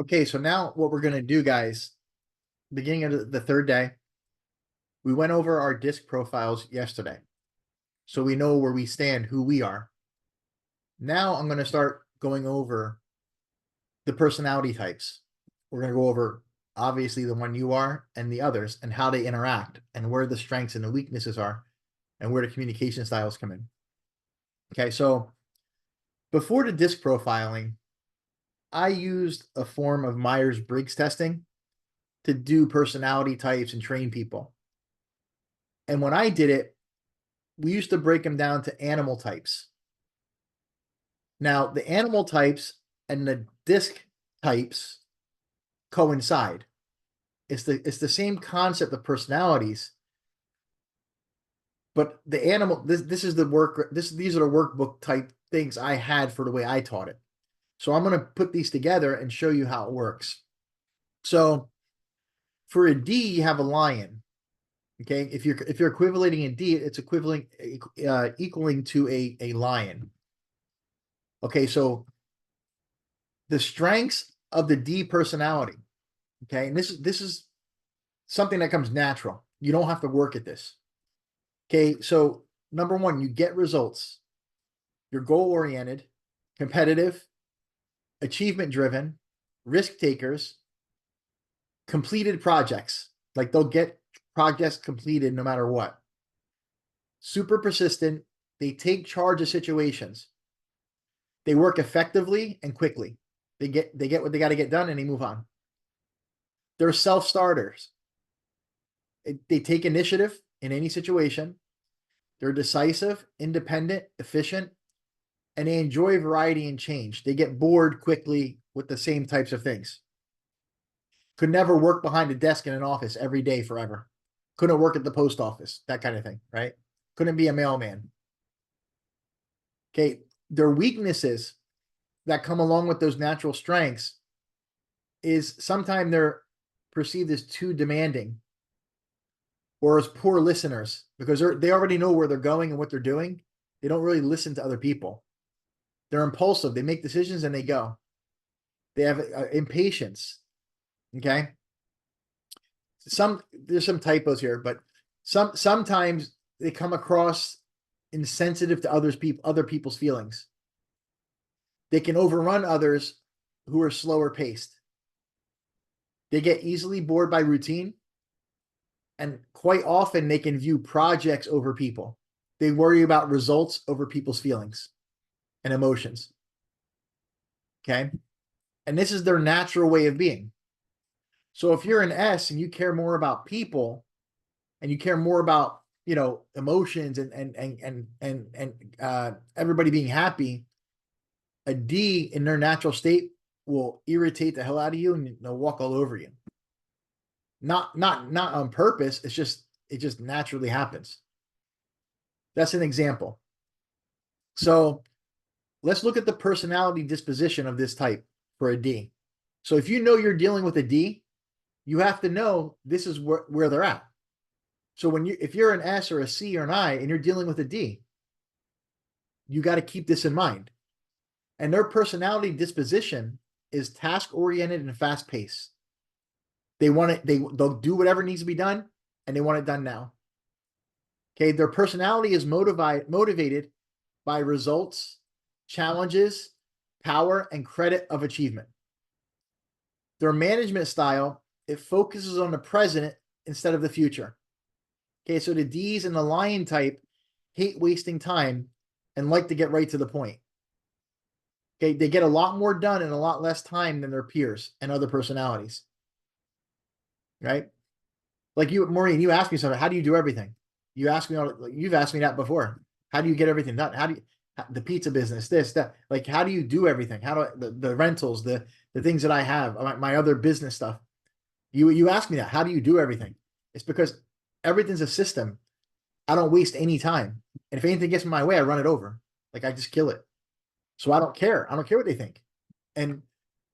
Okay, so now what we're gonna do, guys, beginning of the third day, we went over our disc profiles yesterday. So we know where we stand, who we are. Now I'm gonna start going over the personality types. We're gonna go over obviously the one you are and the others and how they interact and where the strengths and the weaknesses are and where the communication styles come in. Okay, so before the disc profiling, I used a form of Myers-Briggs testing to do personality types and train people. And when I did it, we used to break them down to animal types. Now, the animal types and the disc types coincide. It's the same concept of personalities, but the animal this is the work these are the workbook type things I had for the way I taught it. So I'm going to put these together and show you how it works. So for a D, you have a lion. Okay, if you're equivalating a D, it's equaling to a lion. Okay, so the strengths of the D personality. Okay, and this is something that comes natural. You don't have to work at this. Okay, so number one, you get results. You're goal oriented, competitive, achievement driven, risk takers, completed projects. Like they'll get projects completed no matter what. Super persistent. They take charge of situations. They work effectively and quickly. They get what they got to get done and they move on. They're self-starters. They take initiative in any situation. They're decisive, independent, efficient, and they enjoy variety and change. They get bored quickly with the same types of things. Could never work behind a desk in an office every day forever. Couldn't work at the post office, that kind of thing, right? Couldn't be a mailman. Okay, their weaknesses that come along with those natural strengths is sometimes they're perceived as too demanding or as poor listeners because they already know where they're going and what they're doing. They don't really listen to other people. They're impulsive. They make decisions and they go. They have impatience. Okay. There's some typos here, but sometimes they come across insensitive to other people's feelings. They can overrun others who are slower paced. They get easily bored by routine. And quite often they can view projects over people. They worry about results over people's feelings and emotions. Okay. And this is their natural way of being. So if you're an S and you care more about people and you care more about, emotions and everybody being happy, a D in their natural state will irritate the hell out of you and they'll walk all over you. Not on purpose. It just naturally happens. That's an example. So let's look at the personality disposition of this type for a D. So if you know you're dealing with a D, you have to know this is where they're at. So if you're an S or a C or an I and you're dealing with a D, you got to keep this in mind. And their personality disposition is task oriented and fast paced. They'll do whatever needs to be done and they want it done now. Okay, their personality is motivated by results, challenges, power, and credit of achievement. Their management style, it focuses on the present instead of the future. Okay, so the D's and the lion type hate wasting time and like to get right to the point. Okay, they get a lot more done in a lot less time than their peers and other personalities. Right? Like you, Maureen, you asked me something. How do you do everything? You've asked me that before. How do you get everything done? The pizza business, this, that, like, how do you do everything? How do the rentals, the things that I have, my other business stuff. You ask me that. How do you do everything? It's because everything's a system. I don't waste any time. And if anything gets in my way, I run it over. Like I just kill it. So I don't care. I don't care what they think. And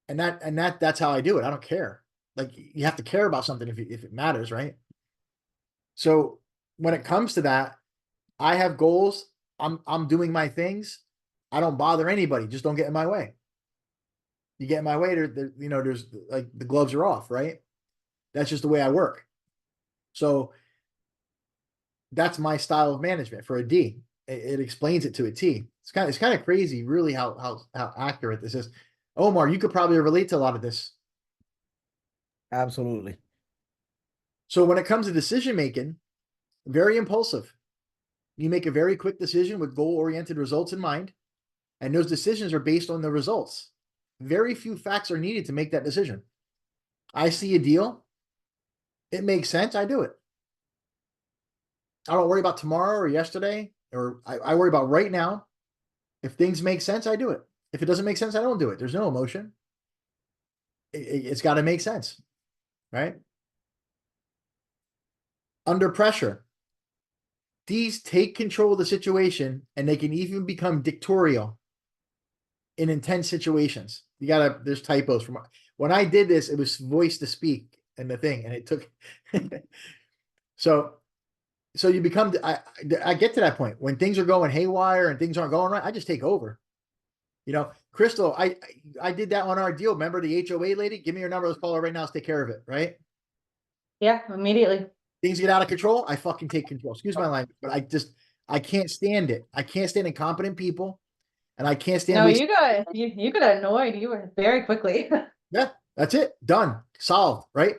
that's how I do it. I don't care. Like you have to care about something if it matters, right? So when it comes to that, I have goals. I'm doing my things. I don't bother anybody. Just don't get in my way. You get in my way, you know, there's like the gloves are off, right? That's just the way I work. So that's my style of management for a D. It explains it to a T. It's kind of crazy, really, how accurate this is. Omar, you could probably relate to a lot of this. Absolutely. So when it comes to decision making, very impulsive. You make a very quick decision with goal-oriented results in mind, and those decisions are based on the results. Very few facts are needed to make that decision. I see a deal, it makes sense, I do it. I don't worry about tomorrow or yesterday, or I worry about right now. If things make sense, I do it. If it doesn't make sense, I don't do it. There's no emotion. It's got to make sense, right? Under pressure, these take control of the situation, and they can even become dictatorial in intense situations. There's typos from when I did this, it was voice to speak and the thing, and it took. so you become, I get to that point when things are going haywire and things aren't going right. I just take over. You know, Crystal, I did that on our deal. Remember the HOA lady? Give me your number. Let's call her right now. Let's take care of it. Right? Yeah, immediately. Things get out of control. I fucking take control. Excuse my language, but I can't stand it. I can't stand incompetent people, and I can't stand. No, you got annoyed. You were very quickly. Yeah, that's it. Done. Solved. Right?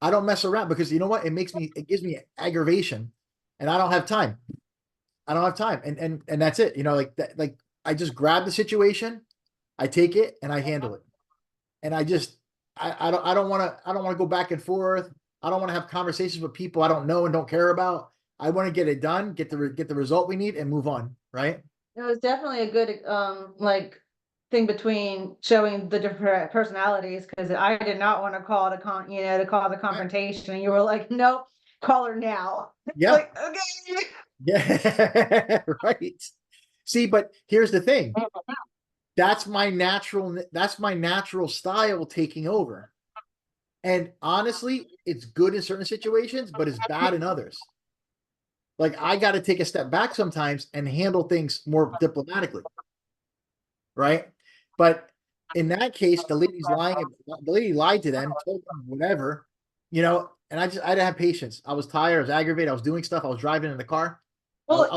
I don't mess around because you know what? It gives me aggravation, and I don't have time. I don't have time, and that's it. You know, like that. Like I just grab the situation, I take it, and I handle it. And I don't want to go back and forth. I don't want to have conversations with people I don't know and don't care about. I want to get it done, get the result we need, and move on. Right? It was definitely a good like thing between showing the different personalities, because I did not want to call to call the confrontation, and you were like, nope, call her now. Yeah. Like, okay. Yeah. Right. See, but here's the thing. That's my natural style taking over. And honestly, it's good in certain situations, but it's bad in others. Like I got to take a step back sometimes and handle things more diplomatically. Right? But in that case, the lady lied to them, told them whatever, you know, and I didn't have patience. I was tired, I was aggravated, I was doing stuff, I was driving in the car. Well,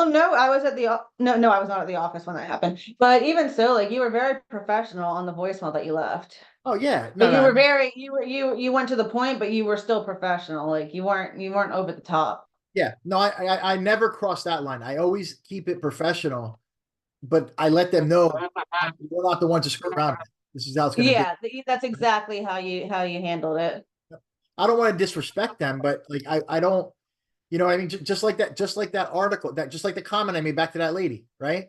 no, I was at no, I was not at the office when that happened. But even so, like, you were very professional on the voicemail that you left. Oh yeah, Like, you went to the point, but you were still professional. Like, you weren't over the top. yeah. No, I never cross that line. I always keep it professional, but I let them know we're not the ones to screw around. This is how it's going to be. Yeah, that's exactly how you handled it. I don't want to disrespect them, but like I don't, you know, I mean, just like that article, just like the comment I made back to that lady, right?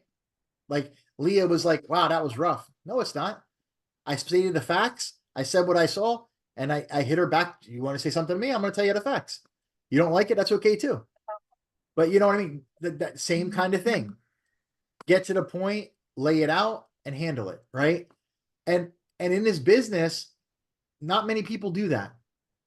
Like Leah was like, "Wow, that was rough." No, it's not. I stated the facts. I said what I saw, and I hit her back. You want to say something to me? I'm going to tell you the facts. You don't like it? That's okay too. But you know what I mean? That same kind of thing. Get to the point, lay it out, and handle it, right? And in this business, not many people do that.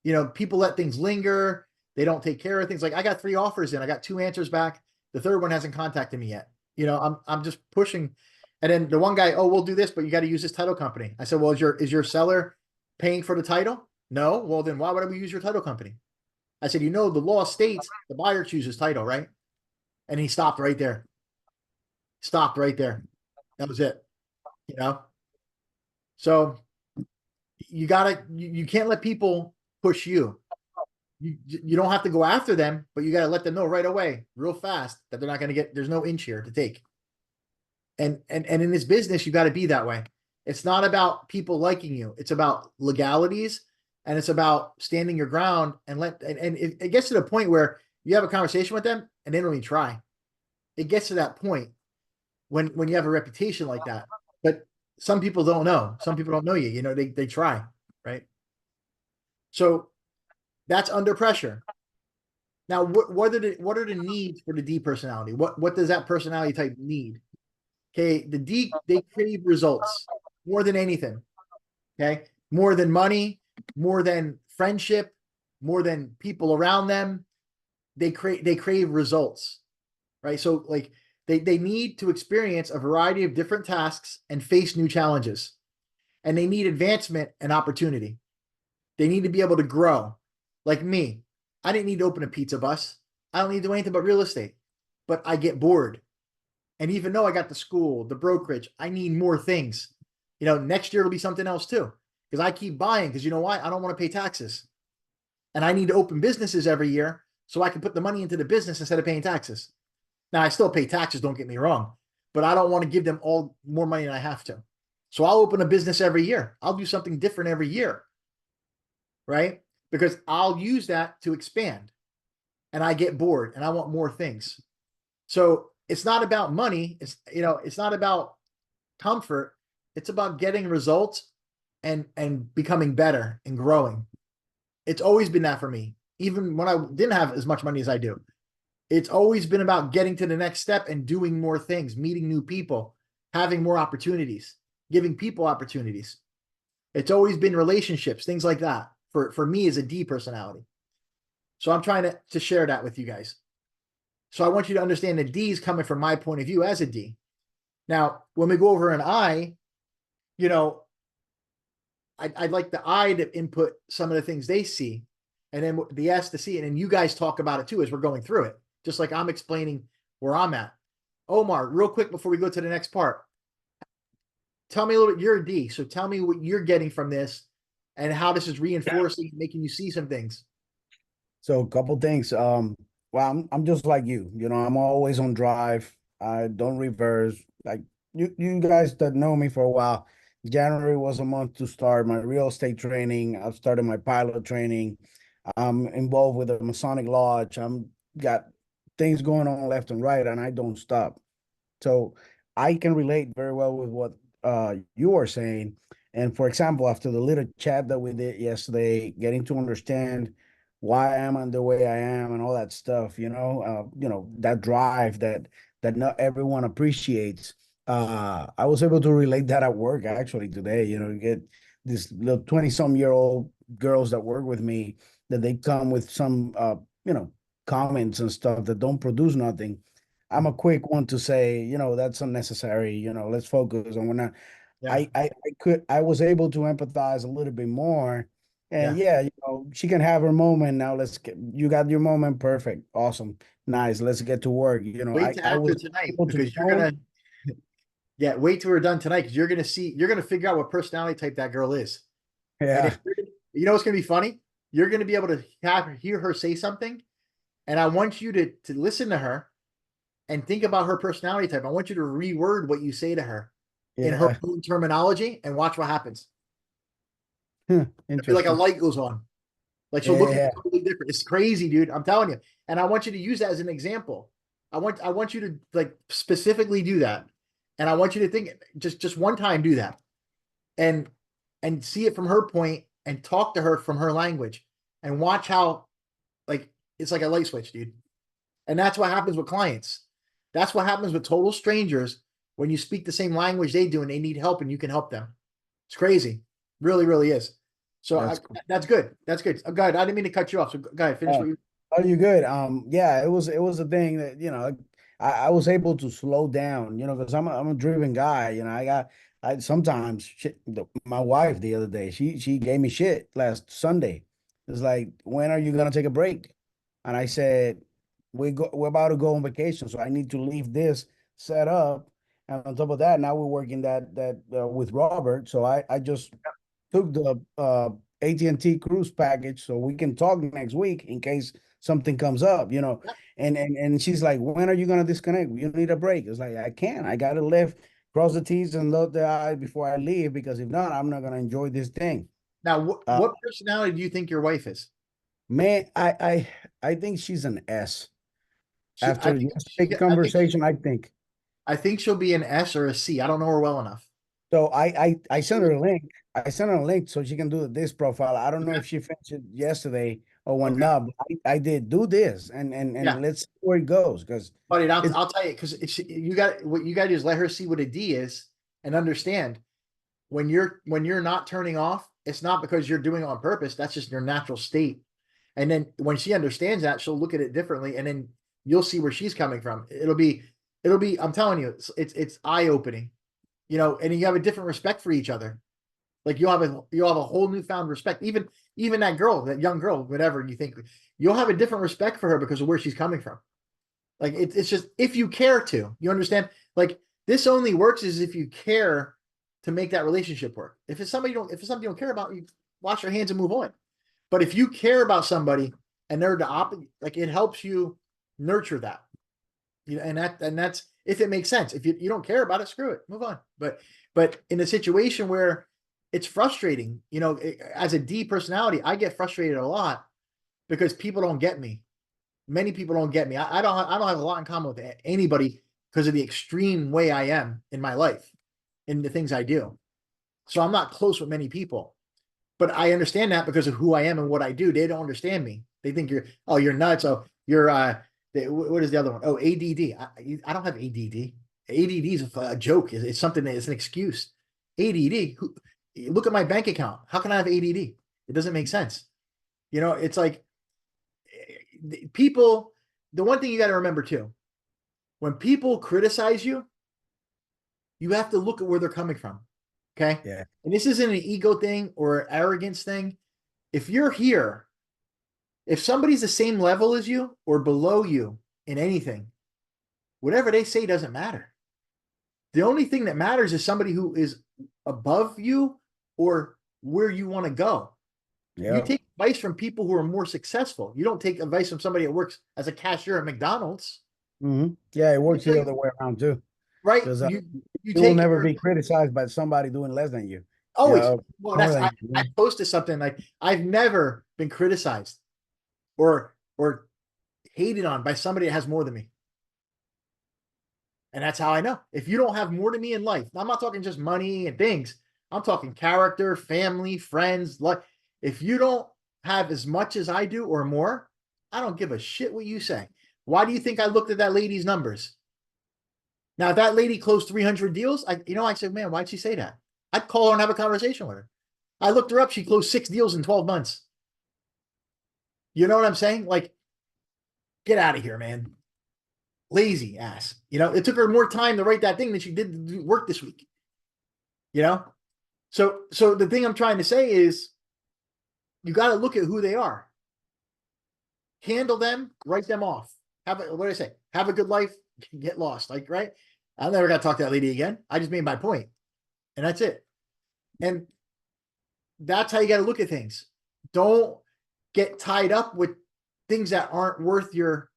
You know, people let things linger. They don't take care of things. Like I got 3 offers in, I got 2 answers back. The third one hasn't contacted me yet. You know, I'm just pushing. And then the one guy, oh, we'll do this, but you got to use this title company. I said, well, is your seller paying for the title? No. Well, then why would we use your title company? I said, you know, the law states the buyer chooses title, right? And he stopped right there. Stopped right there. That was it. You know? So you can't let people push you. You don't have to go after them, but you got to let them know right away, real fast, that they're not going to there's no inch here to take. And in this business, you got to be that way. It's not about people liking you. It's about legalities, and it's about standing your ground and it gets to the point where you have a conversation with them and they don't even try. It gets to that point when you have a reputation like that. But some people don't know. Some people don't know you. You know, they try, right? So that's under pressure. Now, what are the needs for the D personality? What does that personality type need? Okay, the D, they crave results more than anything. Okay, more than money, more than friendship, more than people around them. They crave results, right? So like they need to experience a variety of different tasks and face new challenges. and they need advancement and opportunity. They need to be able to grow. Like me, I didn't need to open a pizza bus. I don't need to do anything but real estate, but I get bored. And even though I got the school, the brokerage, I need more things. Next year it'll be something else too. Because I keep buying, because you know why? I don't want to pay taxes. And I need to open businesses every year so I can put the money into the business instead of paying taxes. Now I still pay taxes, don't get me wrong, but I don't want to give them all more money than I have to. So I'll open a business every year. I'll do something different every year, right? Because I'll use that to expand, and I get bored and I want more things. So it's not about money. It's not about comfort. It's about getting results and becoming better and growing. It's always been that for me, even when I didn't have as much money as I do. It's always been about getting to the next step and doing more things, meeting new people, having more opportunities, giving people opportunities. It's always been relationships, things like that for me as a D personality. So I'm trying to share that with you guys. So I want you to understand that D is coming from my point of view as a D. Now, when we go over an I, I'd like the I to input some of the things they see, and then the S to see it. And you guys talk about it too as we're going through it, just like I'm explaining where I'm at. Omar, real quick before we go to the next part, tell me a little bit. You're a D, so tell me what you're getting from this and how this is reinforcing, making you see some things. So a couple things. Well, I'm just like you. I'm always on drive. I don't reverse. Like you guys that know me for a while, January was a month to start my real estate training. I've started my pilot training. I'm involved with a Masonic Lodge. I'm got things going on left and right, and I don't stop. So I can relate very well with what you are saying. And for example, after the little chat that we did yesterday, getting to understand why I am the way I am and all that stuff, that drive that not everyone appreciates. I was able to relate that at work actually today. You get this little 20-some-year-old girls that work with me that they come with some comments and stuff that don't produce nothing. I'm a quick one to say, that's unnecessary. Let's focus on we're not. Yeah. I was able to empathize a little bit more. And Yeah. yeah, she can have her moment now. You got your moment. Perfect. Awesome. Nice. Let's get to work. Wait to I after was tonight able to because you're tone. gonna wait till we're done tonight because you're gonna figure out what personality type that girl is. And Yeah. if you know what's gonna be funny, you're gonna be able to hear her say something, and I want you to listen to her and think about her personality type. I want you to reword what you say to her in her Yeah. own terminology and watch what happens. It'll be like a Interesting. light goes on. Like she'll look at Yeah. it totally different. It's crazy, dude. I'm telling you. And I want you to use that as an example. I want you to like specifically do that. And I want you to think just one time do that. And see it from her point and talk to her from her language and watch how like it's like a light switch, dude. And that's what happens with clients. That's what happens with total strangers when you speak the same language they do and they need help and you can help them. It's crazy. Really, really is. So That's cool. that's good. That's good. Go ahead. I didn't mean to cut you off. So go ahead. Finish Oh, what you. oh, you good? Yeah, it was a thing that I was able to slow down, because I'm a driven guy. I sometimes shit. My wife the other day, she gave me shit last Sunday. It's like, when are you gonna take a break? And I said, we're about to go on vacation, so I need to leave this set up. And on top of that, now we're working that with Robert. So I just took the AT&T cruise package so we can talk next week in case something comes up. And she's like, when are you gonna disconnect? You need a break. It's like, I can't. I gotta live, cross the T's and dot the I before I leave, because if not, I'm not gonna enjoy this thing. Now, Uh, what personality do you think your wife is? man, I think she's an S. I After think yesterday's conversation, I think she'll be an S or a C. I don't know her well enough. so I sent So, her a link. I sent her a link so she can do this profile. I don't know okay. if she finished it yesterday or Okay. whatnot, but I did do this, and Yeah. let's see where it goes, because Buddy, it's I'll tell you because you got what you got to do is let her see what a D is and understand when you're not turning off, it's not because you're doing it on purpose. That's just your natural state. And then when she understands that, she'll look at it differently, and then you'll see where she's coming from. It'll be. I'm telling you, it's eye opening. And you have a different respect for each other. Like you'll have a whole newfound respect. Even that girl, that young girl, whatever you think, you'll have a different respect for her because of where she's coming from. Like it's just if you care to, you understand? Like this only works is if you care to make that relationship work. If it's something you don't care about, you wash your hands and move on. But if you care about somebody and they're the opposite, like it helps you nurture that. You know, and that's if it makes sense. If you don't care about it, screw it, move on. But in a situation where it's frustrating, you know, as a D personality, I get frustrated a lot because people don't get me. Many people don't get me. I don't have a lot in common with anybody because of the extreme way I am in my life and the things I do. So I'm not close with many people, but I understand that because of who I am and what I do. They don't understand me. They think you're nuts. Oh, you're what is the other one? Oh, ADD. I don't have ADD. ADD is a joke. It's something that is an excuse. ADD. Look at my bank account. How can I have ADD? It doesn't make sense. You know, it's like people, the one thing you got to remember too, when people criticize you, you have to look at where they're coming from. Okay. Yeah. And this isn't an ego thing or an arrogance thing. If you're here, if somebody's the same level as you or below you in anything, whatever they say doesn't matter. The only thing that matters is somebody who is above you or where you want to go. Yeah. You take advice from people who are more successful. You don't take advice from somebody that works as a cashier at McDonald's. Mm-hmm. Yeah, it works the other way around too. Right? Because You you will take never be criticized by somebody doing less than you. always. Yeah, Well, that's I posted something like I've never been criticized or hated on by somebody that has more than me. And that's how I know. If you don't have more than me in life, I'm not talking just money and things. I'm talking character, family, friends. Like if you don't have as much as I do or more, I don't give a shit what you say. Why do you think I looked at that lady's numbers? Now, if that lady closed 300 deals, I said, man, why'd she say that? I'd call her and have a conversation with her. I looked her up. She closed 6 deals in 12 months. You know what I'm saying? Like, get out of here, man. Lazy ass. You know, it took her more time to write that thing than she did to do work this week. You know? So the thing I'm trying to say is you got to look at who they are. Handle them, write them off. What do I say? Have a good life, get lost. Like, right? I'm never gonna talk to that lady again. I just made my point. And that's it. And that's how you got to look at things. Don't get tied up with things that aren't worth your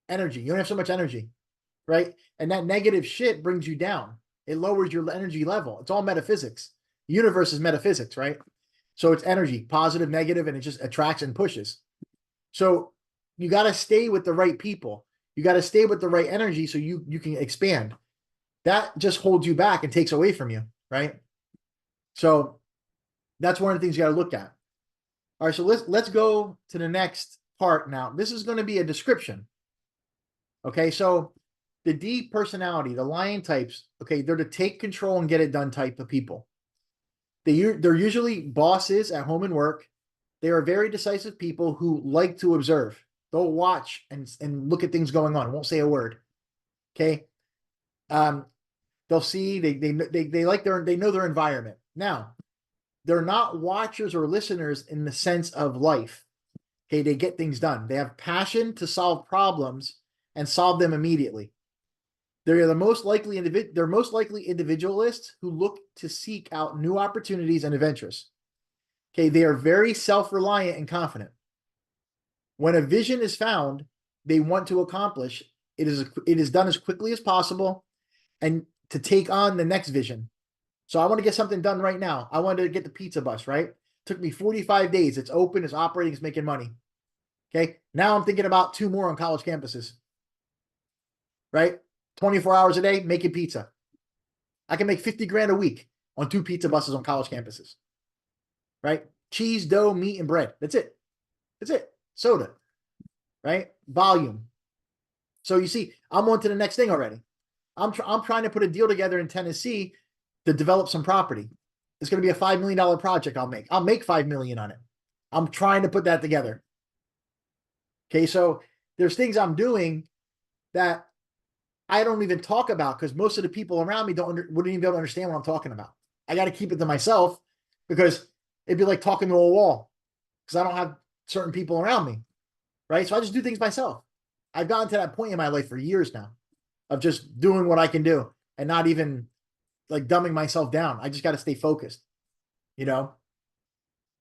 energy. You don't have so much energy, right? And that negative shit brings you down. It lowers your energy level. It's all metaphysics. The universe is metaphysics, right? So it's energy, positive, negative, and it just attracts and pushes. So you got to stay with the right people. You got to stay with the right energy so you can expand. That just holds you back and takes away from you, right? So that's one of the things you got to look at. All right, so let's go to the next part now. This is going to be a description. Okay, so the D personality, the lion types, okay, they're the take control and get it done type of people. They're usually bosses at home and work. They are very decisive people who like to observe. They'll watch and look at things going on. Won't say a word. Okay. They'll see, they like they know their environment. Now, they're not watchers or listeners in the sense of life. Okay, they get things done. They have passion to solve problems and solve them immediately. They're most likely individualists who look to seek out new opportunities and adventures. Okay, they are very self-reliant and confident. When a vision is found, they want to accomplish it is done as quickly as possible and to take on the next vision. So I want to get something done right now. I wanted to get the pizza bus, right? Took me 45 days. It's open, it's operating, it's making money. Okay. Now I'm thinking about 2 more on college campuses, right? 24 hours a day, making pizza. I can make 50 grand a week on 2 pizza buses on college campuses, right? Cheese, dough, meat, and bread. That's it. That's it. Soda, right? Volume. So you see, I'm on to the next thing already. I'm trying to put a deal together in Tennessee to develop some property. It's going to be a $5 million project I'll make. I'll make $5 million on it. I'm trying to put that together. Okay, so there's things I'm doing that I don't even talk about because most of the people around me wouldn't even be able to understand what I'm talking about. I got to keep it to myself because it'd be like talking to a wall because I don't have certain people around me, right? So I just do things myself. I've gotten to that point in my life for years now of just doing what I can do and not even like dumbing myself down. I just got to stay focused, you know?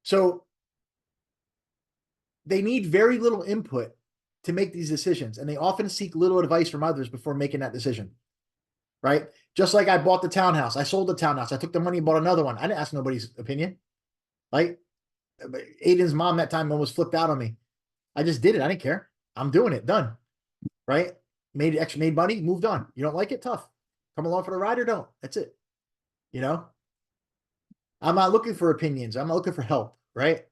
So they need very little input to make these decisions, and they often seek little advice from others before making that decision, right? Just like I bought the townhouse, I sold the townhouse, I took the money and bought another one. I didn't ask nobody's opinion. Like Aiden's mom that time almost flipped out on me. I just did it. I didn't care. I'm doing it. Done. Right? Made money, moved on. You don't like it? Tough. Come along for the ride or don't. That's it. You know? I'm not looking for opinions. I'm not looking for help. Right?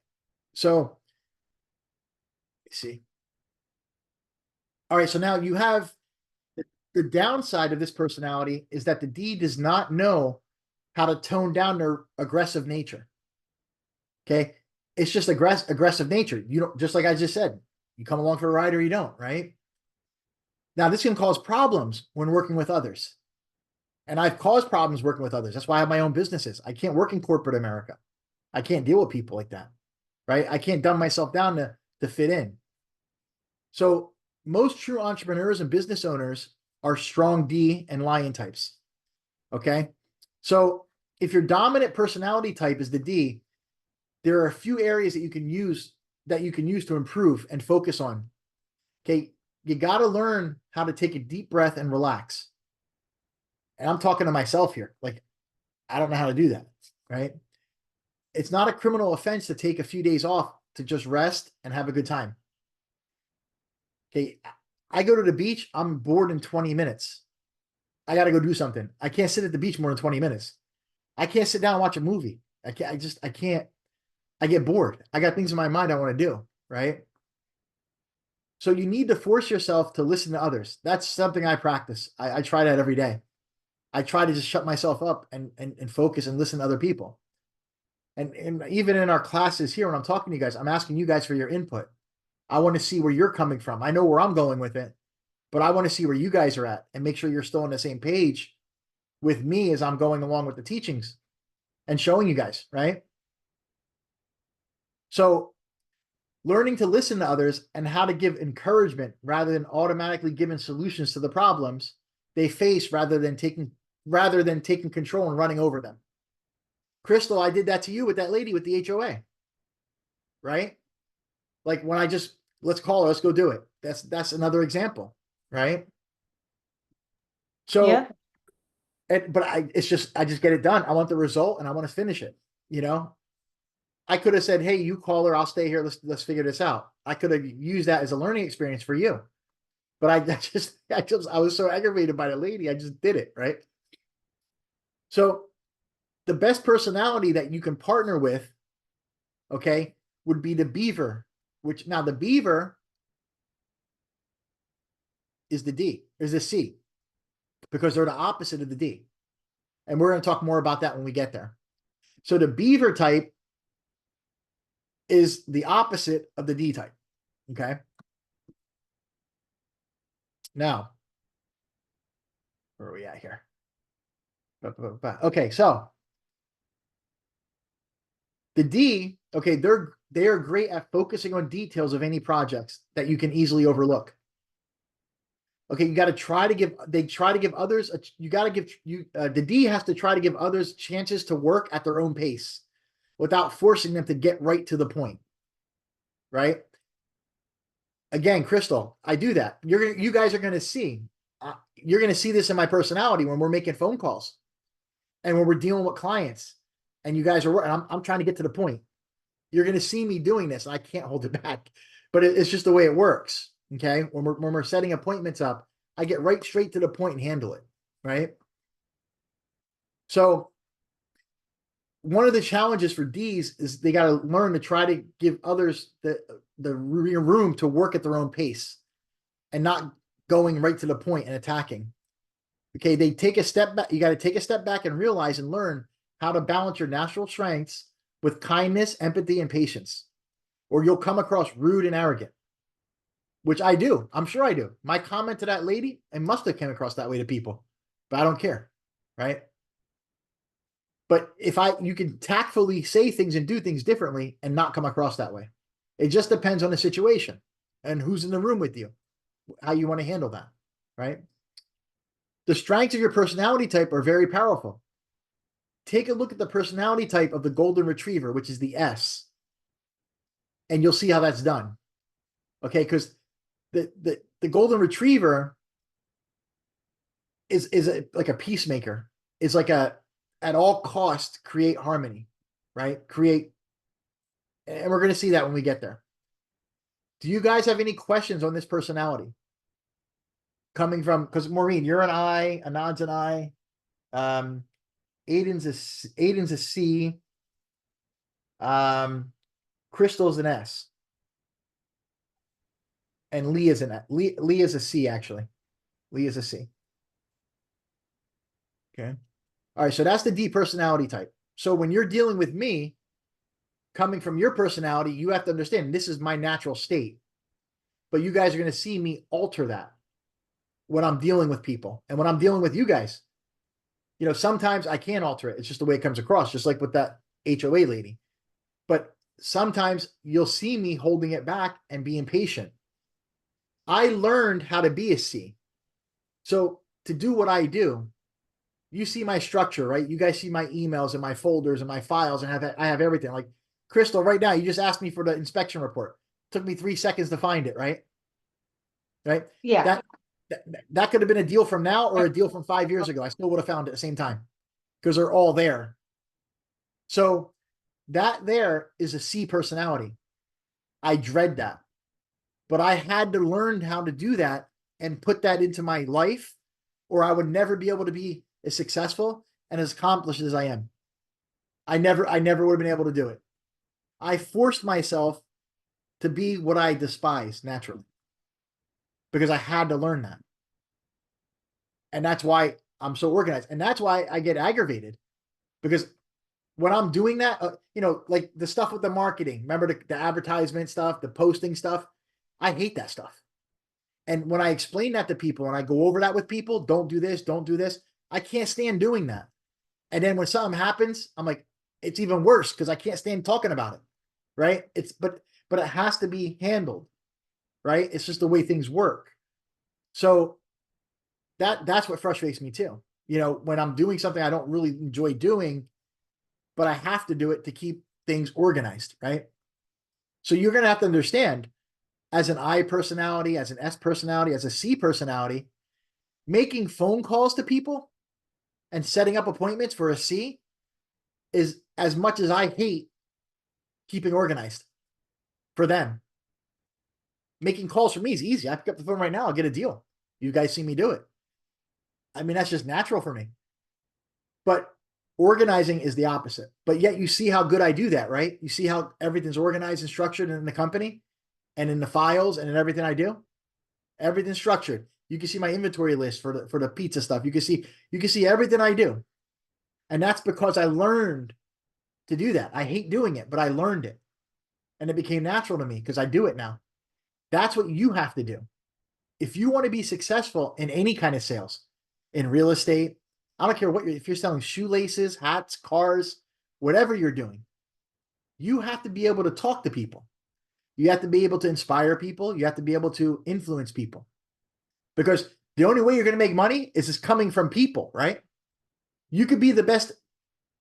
So, let's see. All right. So now you have the downside of this personality is that the D does not know how to tone down their aggressive nature. Okay. It's just aggressive nature. You don't, just like I just said, you come along for a ride or you don't, right? Now, this can cause problems when working with others. And I've caused problems working with others. That's why I have my own businesses. I can't work in corporate America. I can't deal with people like that, right? I can't dumb myself down to fit in. So most true entrepreneurs and business owners are strong D and lion types, okay? So if your dominant personality type is the D, there are a few areas that you can use to improve and focus on. Okay, you got to learn how to take a deep breath and relax. And I'm talking to myself here. Like, I don't know how to do that, right? It's not a criminal offense to take a few days off to just rest and have a good time. Okay, I go to the beach, I'm bored in 20 minutes. I got to go do something. I can't sit at the beach more than 20 minutes. I can't sit down and watch a movie. I can't. I get bored. I got things in my mind I want to do, right? So you need to force yourself to listen to others. That's something I practice. I try that every day. I try to just shut myself up and focus and listen to other people. And even in our classes here, when I'm talking to you guys, I'm asking you guys for your input. I want to see where you're coming from. I know where I'm going with it, but I want to see where you guys are at and make sure you're still on the same page with me as I'm going along with the teachings and showing you guys, right? So learning to listen to others and how to give encouragement rather than automatically giving solutions to the problems they face rather than taking control and running over them. Crystal, I did that to you with that lady with the HOA, right? Like when I just, let's call her, let's go do it. That's another example, right? So, Yeah. I just get it done. I want the result and I want to finish it, you know? I could have said, hey, you call her, I'll stay here, let's figure this out. I could have used that as a learning experience for you. But I was so aggravated by the lady, I just did it, right? So the best personality that you can partner with, okay, would be the beaver, which now the beaver is the C, because they're the opposite of the D. And we're going to talk more about that when we get there. So the beaver type is the opposite of the D type, okay? Now, where are we at here? Okay, so the D, okay, they are great at focusing on details of any projects that you can easily overlook. Okay, you got to try to give others, the D has to try to give others chances to work at their own pace without forcing them to get right to the point, right? Again, Crystal, I do that. You guys are going to see, you're going to see this in my personality when we're making phone calls and when we're dealing with clients and you guys are working, I'm trying to get to the point. You're going to see me doing this and I can't hold it back, but it's just the way it works. Okay. When we're setting appointments up, I get right straight to the point and handle it. Right. So one of the challenges for D's is they got to learn to try to give others the room to work at their own pace and not going right to the point and attacking. Okay. They take a step back. You got to take a step back and realize and learn how to balance your natural strengths with kindness, empathy, and patience, or you'll come across rude and arrogant, which I do. I'm sure I do. My comment to that lady, I must have came across that way to people, but I don't care. Right. But you can tactfully say things and do things differently and not come across that way. It just depends on the situation and who's in the room with you, how you want to handle that, right? The strengths of your personality type are very powerful. Take a look at the personality type of the golden retriever, which is the S, and you'll see how that's done. Okay, because the golden retriever is like a peacemaker. It's like at all costs create harmony, right? And we're going to see that when we get there. Do you guys have any questions on this personality? Coming from, because Maureen, you're an I, Anand's an I, Aiden's a C, Crystal's an S, and Lee is a C, actually. Lee is a C. Okay. All right, so that's the D personality type. So when you're dealing with me, coming from your personality, you have to understand this is my natural state. But you guys are going to see me alter that when I'm dealing with people and when I'm dealing with you guys. You know, sometimes I can't alter it. It's just the way it comes across, just like with that HOA lady. But sometimes you'll see me holding it back and being patient. I learned how to be a C. So to do what I do, you see my structure, right? You guys see my emails and my folders and my files, and I have everything. Like Crystal, right now, you just asked me for the inspection report. It took me 3 seconds to find it, right? Right? Yeah. That could have been a deal from now or a deal from 5 years ago. I still would have found it at the same time because they're all there. So that there is a C personality. I dread that. But I had to learn how to do that and put that into my life, or I would never be able to be as successful and as accomplished as I am. I never would have been able to do it. I forced myself to be what I despise naturally because I had to learn that. And that's why I'm so organized. And that's why I get aggravated, because when I'm doing that, you know, like the stuff with the marketing, remember the advertisement stuff, the posting stuff, I hate that stuff. And when I explain that to people and I go over that with people, don't do this, don't do this, I can't stand doing that. And then when something happens, I'm like, it's even worse because I can't stand talking about it. Right. But it has to be handled. Right. It's just the way things work. So that's what frustrates me too. You know, when I'm doing something I don't really enjoy doing, but I have to do it to keep things organized. Right. So you're going to have to understand, as an I personality, as an S personality, as a C personality, making phone calls to people and setting up appointments for a C is as much as I hate keeping organized for them. Making calls for me is easy. I pick up the phone right now, I'll get a deal. You guys see me do it. I mean, that's just natural for me. But organizing is the opposite. But yet you see how good I do that, right? You see how everything's organized and structured in the company and in the files and in everything I do. Everything's structured. You can see my inventory list for the pizza stuff. You can see everything I do. And that's because I learned to do that. I hate doing it, but I learned it. And it became natural to me because I do it now. That's what you have to do. If you want to be successful in any kind of sales, in real estate, I don't care what if you're selling shoelaces, hats, cars, whatever you're doing, you have to be able to talk to people. You have to be able to inspire people. You have to be able to influence people. Because the only way you're going to make money is just coming from people, right? You could be the best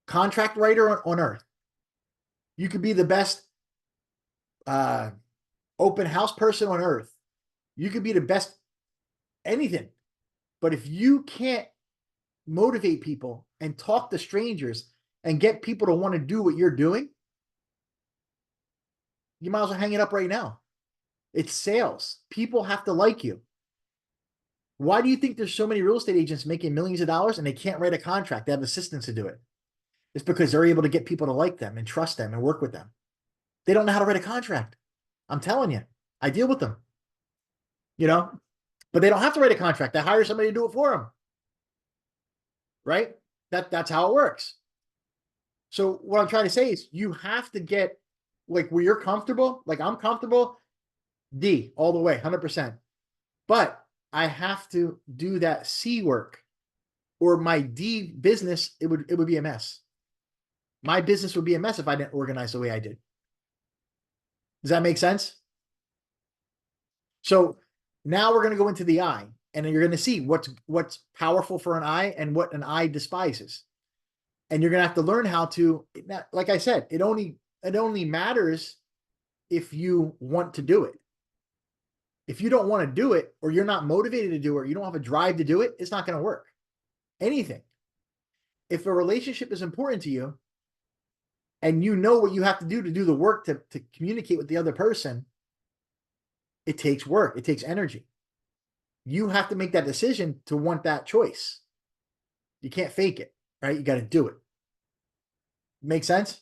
contract writer on earth. You could be the best open house person on earth. You could be the best anything. But if you can't motivate people and talk to strangers and get people to want to do what you're doing, you might as well hang it up right now. It's sales. People have to like you. Why do you think there's so many real estate agents making millions of dollars and they can't write a contract? They have assistants to do it. It's because they're able to get people to like them and trust them and work with them. They don't know how to write a contract. I'm telling you, I deal with them, you know, but they don't have to write a contract. They hire somebody to do it for them. Right? That's how it works. So what I'm trying to say is you have to get like where you're comfortable, like I'm comfortable, D all the way, 100%. But I have to do that C work, or my D business, it would be a mess. My business would be a mess if I didn't organize the way I did. Does that make sense? So now we're going to go into the I, and you're going to see what's powerful for an I and what an I despises. And you're going to have to learn how to, like I said, it only matters if you want to do it. If you don't want to do it, or you're not motivated to do it, or you don't have a drive to do it, it's not going to work. Anything. If a relationship is important to you, and you know what you have to do the work to communicate with the other person, it takes work. It takes energy. You have to make that decision to want that choice. You can't fake it, right? You got to do it. Make sense?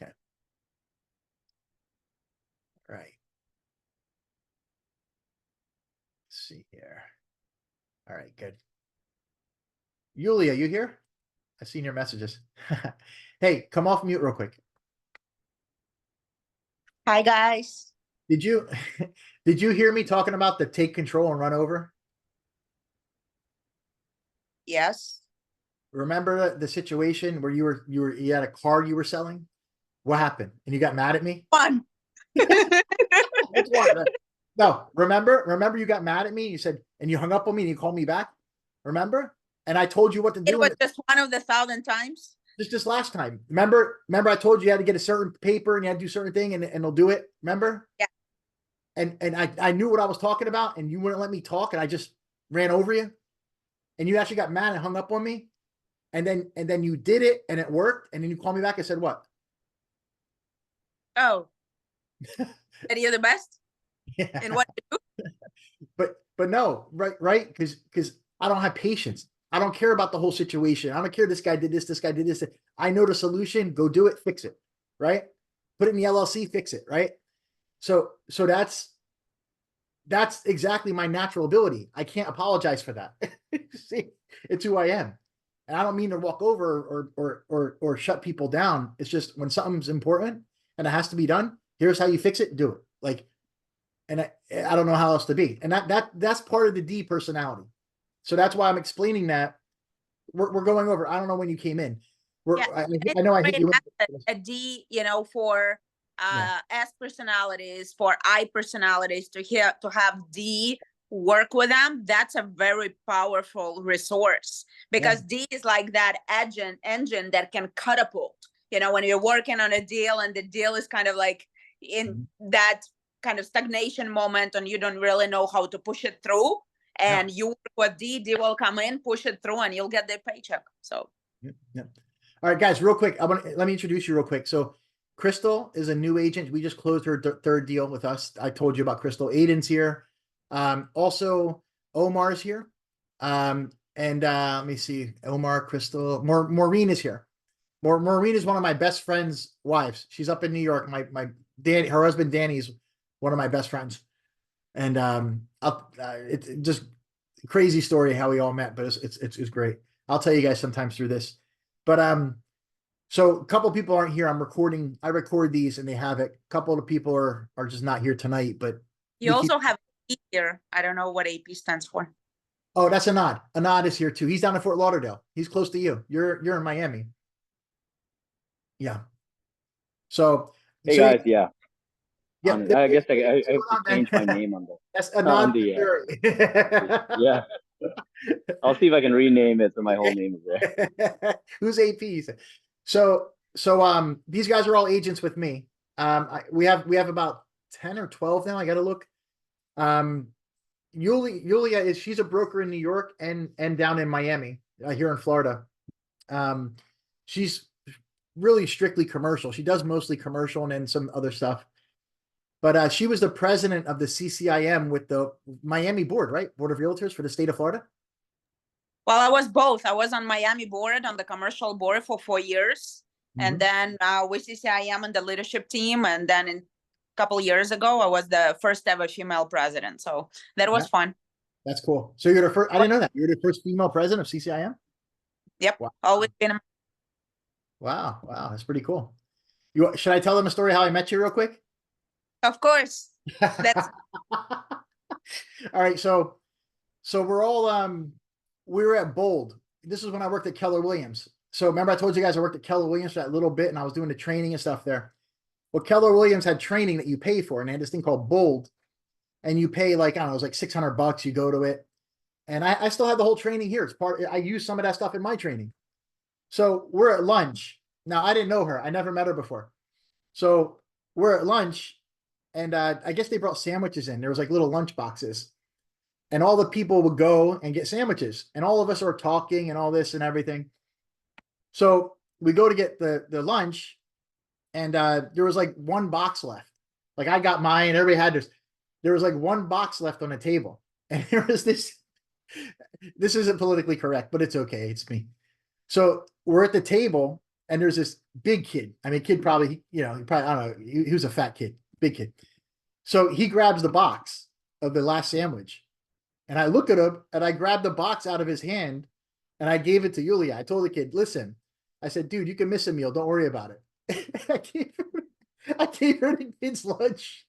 Okay. All right. Let's see here. All right, good. Yulia, you here? I've seen your messages. Hey, come off mute real quick. Hi, guys. Did you did you hear me talking about the take control and run over? Yes. Remember the situation where you had a car you were selling? What happened? And you got mad at me? One. Which one? No, remember you got mad at me. You said, and you hung up on me and you called me back. Remember? And I told you what to do. It was just one of the 1,000 times. Just last time. Remember I told you had to get a certain paper and you had to do a certain thing and they'll do it. Remember? Yeah. And I knew what I was talking about and you wouldn't let me talk and I just ran over you. And you actually got mad and hung up on me. And then you did it and it worked. And then you called me back and said what? Oh. That you're the best? Yeah. And what to do? But no, right? Because I don't have patience. I don't care about the whole situation. I don't care this guy did this guy did this. I know the solution. Go do it, fix it, right? Put it in the LLC, fix it, right? So that's exactly my natural ability. I can't apologize for that. See, it's who I am. And I don't mean to walk over or shut people down. It's just when something's important and it has to be done, here's how you fix it, do it. Like, and I don't know how else to be. And that's part of the D personality. So that's why I'm explaining that. We're going over. I don't know when you came in. Yeah, I know I hit you. A D, for S personalities, for I personalities to have D work with them. That's a very powerful resource because D is like that engine that can catapult. When you're working on a deal and the deal is kind of like in that kind of stagnation moment and you don't really know how to push it through. And you work with D will come in, push it through, and you'll get the paycheck. So, All right, guys, real quick. Let me introduce you real quick. So, Crystal is a new agent. We just closed her third deal with us. I told you about Crystal. Aiden's here. Also, Omar's here. Let me see. Omar, Crystal, Maureen is here. Maureen is one of my best friend's wives. She's up in New York. Her husband Danny's one of my best friends. And it's just crazy story how we all met, but it's great. I'll tell you guys sometimes through this. But so a couple of people aren't here. I record these and they have it. A couple of people are just not here tonight, but you also have AP here. I don't know what AP stands for. Oh, that's Anad. Anad is here too. He's down in Fort Lauderdale. He's close to you. You're in Miami. Yeah. So hey guys, yeah. Yeah, I guess I have to change my name on the. That's Anand. Yeah. I'll see if I can rename it so my whole name is there. Who's AP? So these guys are all agents with me. We have about 10 or 12 now. I got to look. Yulia she's a broker in New York and down in Miami, here in Florida. She's really strictly commercial. She does mostly commercial and then some other stuff. But she was the president of the CCIM with the Miami board, right? Board of Realtors for the state of Florida. Well, I was both. I was on Miami board, on the commercial board for 4 years. And then with CCIM and the leadership team. And then a couple of years ago, I was the first ever female president. So that was fun. That's cool. So you're the first, I didn't know that. You're the first female president of CCIM? Yep. Wow. Always been. Wow. That's pretty cool. Should I tell them a story how I met you real quick? Of course. That's all right. So we're all we were at Bold. This is when I worked at Keller Williams. So remember I told you guys I worked at Keller Williams for that little bit and I was doing the training and stuff there. Well, Keller Williams had training that you pay for, and they had this thing called Bold, and you pay like, I don't know, it was like $600, you go to it. And I still have the whole training here. It's part, I use some of that stuff in my training. So we're at lunch. Now I didn't know her. I never met her before. So we're at lunch and I guess they brought sandwiches in. There was like little lunch boxes and all the people would go and get sandwiches and all of us are talking and all this and everything. So we go to get the lunch and there was like one box left. Like I got mine, everybody had this. There was like one box left on the table. And there was this isn't politically correct, but it's okay. It's me. So we're at the table and there's this big kid. I mean, kid probably, you know, I don't know. He was a fat kid, big kid. So he grabs the box of the last sandwich and I look at him and I grabbed the box out of his hand and I gave it to Yulia. I told the kid, listen, I said, dude, you can miss a meal. Don't worry about it. I gave her the kid's lunch.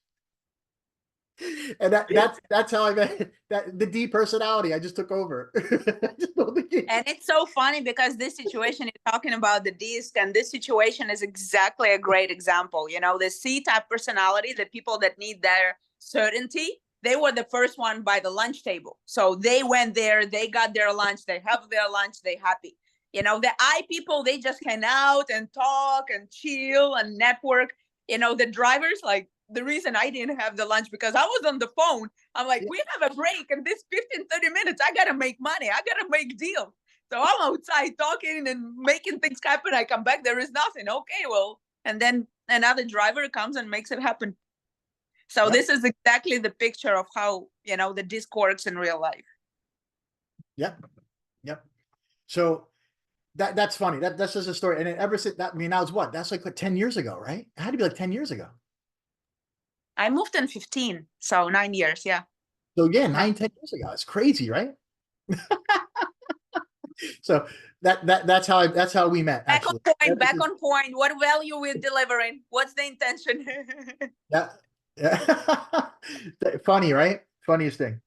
And that's how I met that the D personality. I just took over. And it's so funny because this situation you're talking about the disc, and this situation is exactly a great example. You know, the C type personality, the people that need their certainty, they were the first one by the lunch table. So they went there, they got their lunch, they have their lunch, they happy. You know, the I people, they just hang out and talk and chill and network. You know, the drivers, like, the reason I didn't have the lunch because I was on the phone. I'm like, we have a break and this 15, 30 minutes, I got to make money. I got to make deals. So I'm outside talking and making things happen. I come back, there is nothing. Okay, well, and then another driver comes and makes it happen. So this is exactly the picture of how, you know, the disc works in real life. Yep. Yep. So that's funny. That's just a story. And ever since that, I mean, that was what? That's like 10 years ago, right? It had to be like 10 years ago. I moved in 15, so 9 years, yeah. So yeah, 10 years ago. It's crazy, right? So that's how we met. Back Actually, on point, back on point. What value we're delivering? What's the intention? yeah. Funny, right? Funniest thing.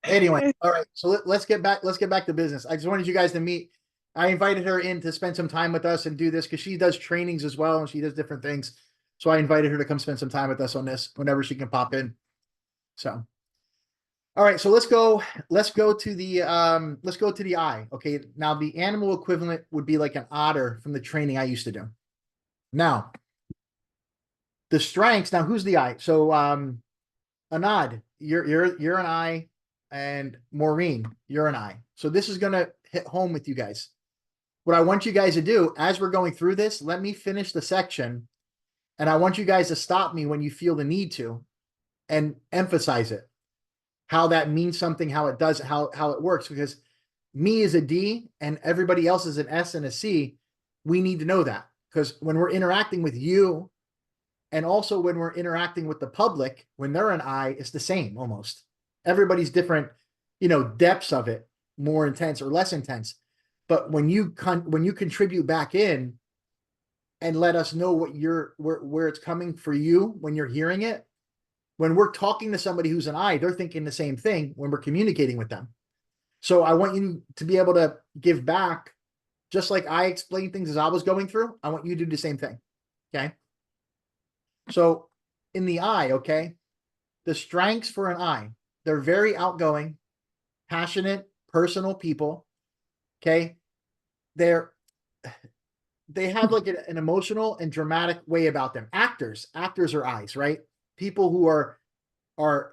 Anyway, all right. So let's get back to business. I just wanted you guys to meet. I invited her in to spend some time with us and do this because she does trainings as well and she does different things. So I invited her to come spend some time with us on this whenever she can pop in. So, all right. So let's go to the eye. Okay. Now the animal equivalent would be like an otter from the training I used to do. Now, the strengths. Now, who's the eye? So, Anad, you're an eye, and Maureen, you're an eye. So this is gonna hit home with you guys. What I want you guys to do as we're going through this, let me finish the section. And I want you guys to stop me when you feel the need to and emphasize it, how that means something, how it does, how it works. Because me is a D and everybody else is an S and a C. We need to know that because when we're interacting with you and also when we're interacting with the public, when they're an I, it's the same almost. Everybody's different, you know, depths of it, more intense or less intense. But when you contribute back in, and let us know what where it's coming for you when you're hearing it. When we're talking to somebody who's an I, they're thinking the same thing when we're communicating with them. So I want you to be able to give back, just like I explained things as I was going through. I want you to do the same thing. Okay. So in the I, okay, the strengths for an I, they're very outgoing, passionate, personal people. Okay. They have like an emotional and dramatic way about them. Actors are eyes, right? People who are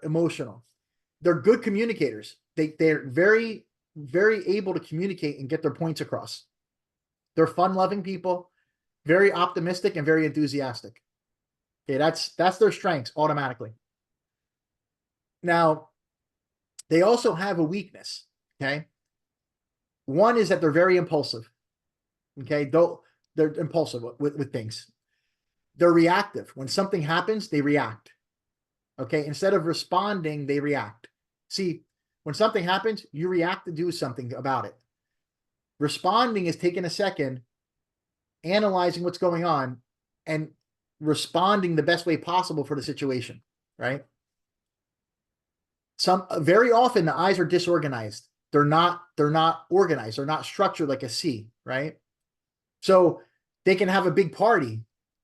emotional. They're good communicators. They're very, very able to communicate and get their points across. They're fun-loving people, very optimistic and very enthusiastic. Okay, that's their strengths automatically. Now, they also have a weakness. Okay, one is that they're very impulsive. Okay, they're impulsive with things. They're reactive. When something happens, they react. Okay, instead of responding, they react. See, when something happens, you react to do something about it. Responding is taking a second, analyzing what's going on, and responding the best way possible for the situation, right? Very often the eyes are disorganized. They're not organized. They're not structured like a C, right? So they can have a big party.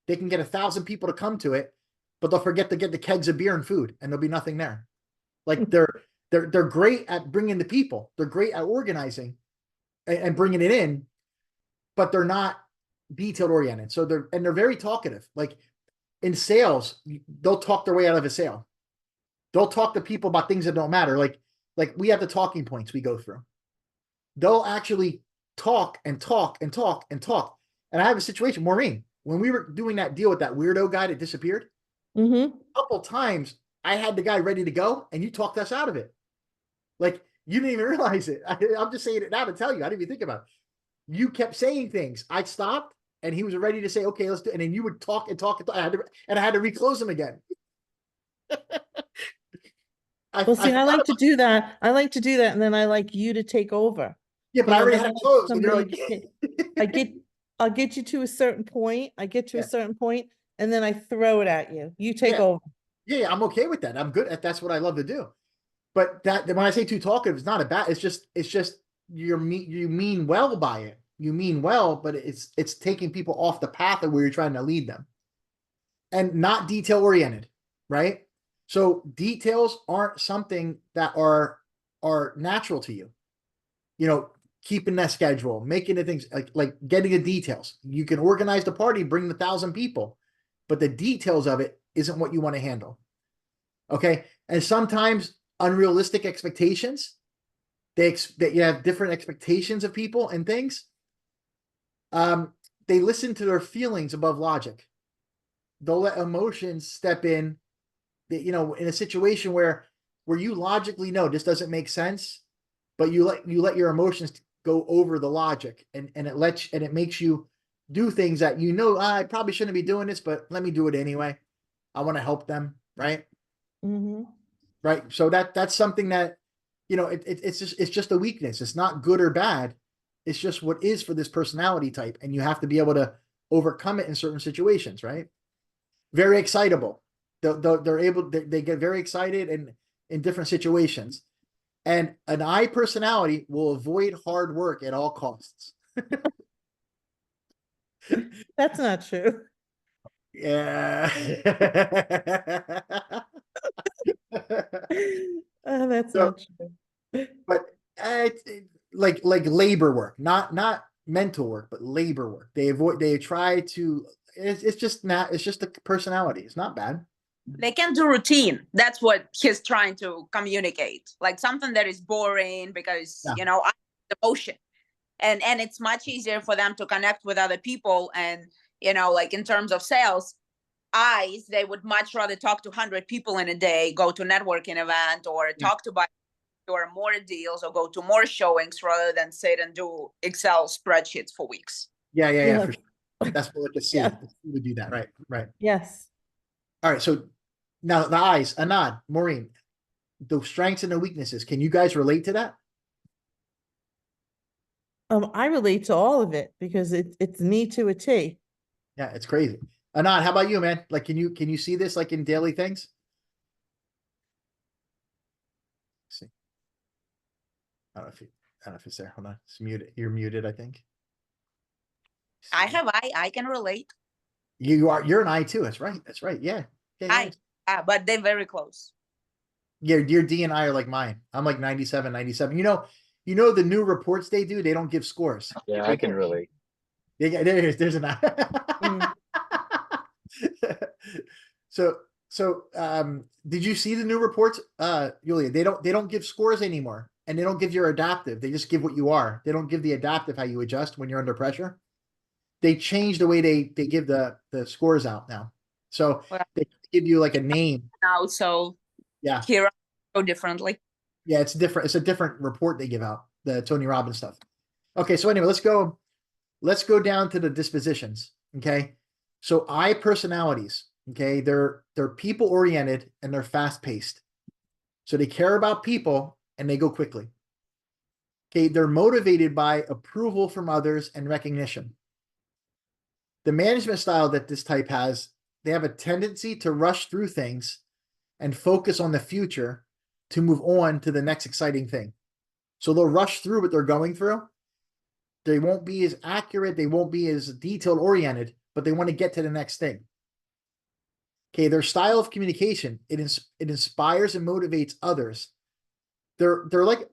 They can get 1,000 people to come to it, but they'll forget to get the kegs of beer and food, and there'll be nothing there. Like they're great at bringing the people. They're great at organizing and bringing it in, but they're not detailed oriented. So they're very talkative. Like in sales, they'll talk their way out of a sale. They'll talk to people about things that don't matter. Like we have the talking points we go through. They'll actually talk and talk and talk and talk. And I have a situation, Maureen, when we were doing that deal with that weirdo guy that disappeared, Mm-hmm. a couple times I had the guy ready to go and you talked us out of it. Like you didn't even realize it. I'm just saying it now to tell you. I didn't even think about it. You kept saying things. I stopped and he was ready to say, okay, let's do it. And then you would talk and talk and talk. I had to reclose him again. Well, see, I like to do that. I like to do that, and then I like you to take over. Yeah, but You I know, already then had I it like closed. And you're somebody like, to I'll get you to a certain point. I get to a certain point, and then I throw it at you. You take Yeah. over. Yeah, I'm okay with that. I'm good at that's what I love to do. But that when I say too talkative, it's not a bad. It's just you mean well by it. You mean well, but it's taking people off the path of where you're trying to lead them, and not detail oriented, right? So details aren't something that are natural to you. You know, keeping that schedule, making the things like getting the details. You can organize the party, bring the 1,000 people, but the details of it isn't what you want to handle. Okay, and sometimes unrealistic expectations. That you have different expectations of people and things. They listen to their feelings above logic. They'll let emotions step in. You know, in a situation where you logically know this doesn't make sense, but you let your emotions go over the logic, and it makes you do things that you know I probably shouldn't be doing this, but let me do it anyway. I want to help them, right? Mm-hmm. Right. So that's something that, you know, it's just a weakness. It's not good or bad. It's just what is for this personality type, and you have to be able to overcome it in certain situations, right? Very excitable. They get very excited and in different situations. And an I personality will avoid hard work at all costs. That's not true. Yeah. That's So- not true. But like labor work, not mental work, but labor work. They try to, it's just a personality. It's not bad. They can do routine. That's what he's trying to communicate. Like something that is boring because, Yeah. you know, emotion. And it's much easier for them to connect with other people. And, you know, like in terms of sales, they would much rather talk to 100 people in a day, go to a networking event or talk to buyers or more deals or go to more showings rather than sit and do Excel spreadsheets for weeks. Yeah. Yeah. For sure. That's what the C. Yeah. The C would do that, right. Yes. All right. So now the eyes, Anand, Maureen, the strengths and the weaknesses. Can you guys relate to that? I relate to all of it because it's me to a T. Yeah, it's crazy. Anand, how about you, man? Like, can you see this like in daily things? Let's see. I don't know if it's there. Hold on. It's muted. You're muted, I think. I can relate. You're an I too. That's right. Yeah. Yeah. But they're very close. Yeah, your D and I are like mine. I'm like 97, 97. You know the new reports they do, they don't give scores. Yeah, I can relate. There's an I. Mm. So did you see the new reports? Yulia, they don't give scores anymore, and they don't give your adaptive. They just give what you are. They don't give the adaptive, how you adjust when you're under pressure. They changed the way they give the scores out now. So they give you like a name. Now, so Yeah. here I go differently. Yeah, it's different. It's a different report they give out, the Tony Robbins stuff. Okay, so anyway, let's go down to the dispositions. Okay. So I personalities, okay, they're people oriented and they're fast paced. So they care about people and they go quickly. Okay, they're motivated by approval from others and recognition. The management style that this type has, they have a tendency to rush through things and focus on the future to move on to the next exciting thing. So they'll rush through what they're going through. They won't be as accurate. They won't be as detailed oriented, but they want to get to the next thing. Okay, their style of communication, it inspires and motivates others. They're like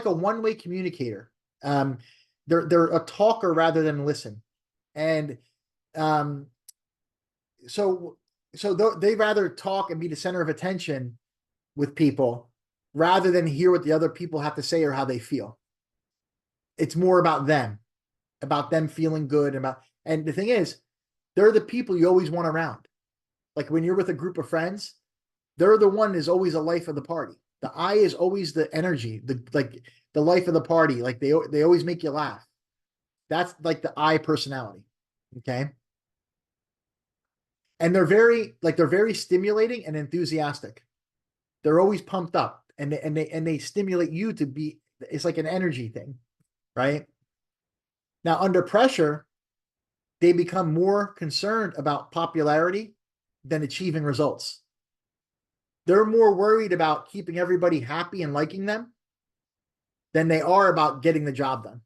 a one-way communicator. They're a talker rather than listen. And so they rather talk and be the center of attention with people rather than hear what the other people have to say or how they feel. It's more about them feeling good. And the thing is, they're the people you always want around. Like when you're with a group of friends, they're the one is always the life of the party. The I is always the energy, the life of the party. Like they always make you laugh. That's like the I personality. Okay. And they're very stimulating and enthusiastic. They're always pumped up and they stimulate you to be, it's like an energy thing, right? Now, under pressure, they become more concerned about popularity than achieving results. They're more worried about keeping everybody happy and liking them than they are about getting the job done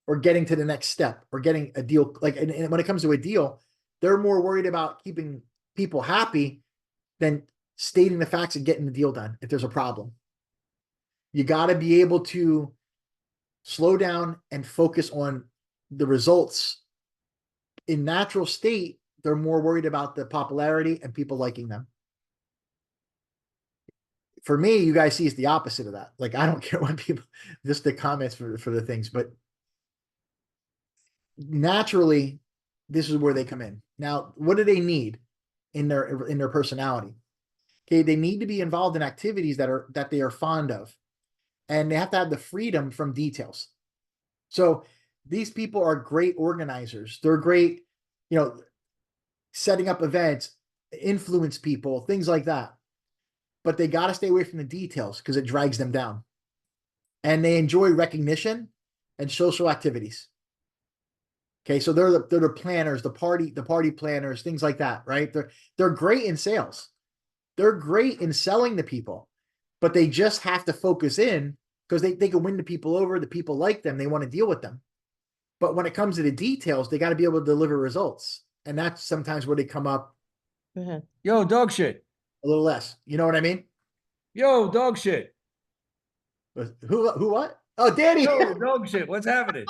or getting to the next step or getting a deal. Like, and when it comes to a deal, they're more worried about keeping people happy than stating the facts and getting the deal done if there's a problem. You got to be able to slow down and focus on the results. In natural state, they're more worried about the popularity and people liking them. For me, you guys see it's the opposite of that. Like, I don't care what people, just the comments for the things, but naturally, this is where they come in. Now, what do they need in their personality? Okay, they need to be involved in activities that they are fond of, and they have to have the freedom from details. So these people are great organizers. They're great, setting up events, influence people, things like that. But they got to stay away from the details because it drags them down. And they enjoy recognition and social activities. Okay, so they're the planners, the party planners, things like that, right? They're great in sales. They're great in selling to people, but they just have to focus in because they can win the people over. The people like them. They want to deal with them. But when it comes to the details, they got to be able to deliver results. And that's sometimes where they come up Go ahead. Yo, dog shit. a little less. You know what I mean? Yo, dog shit. Who what? Oh, Danny. Yo, dog shit. What's happening?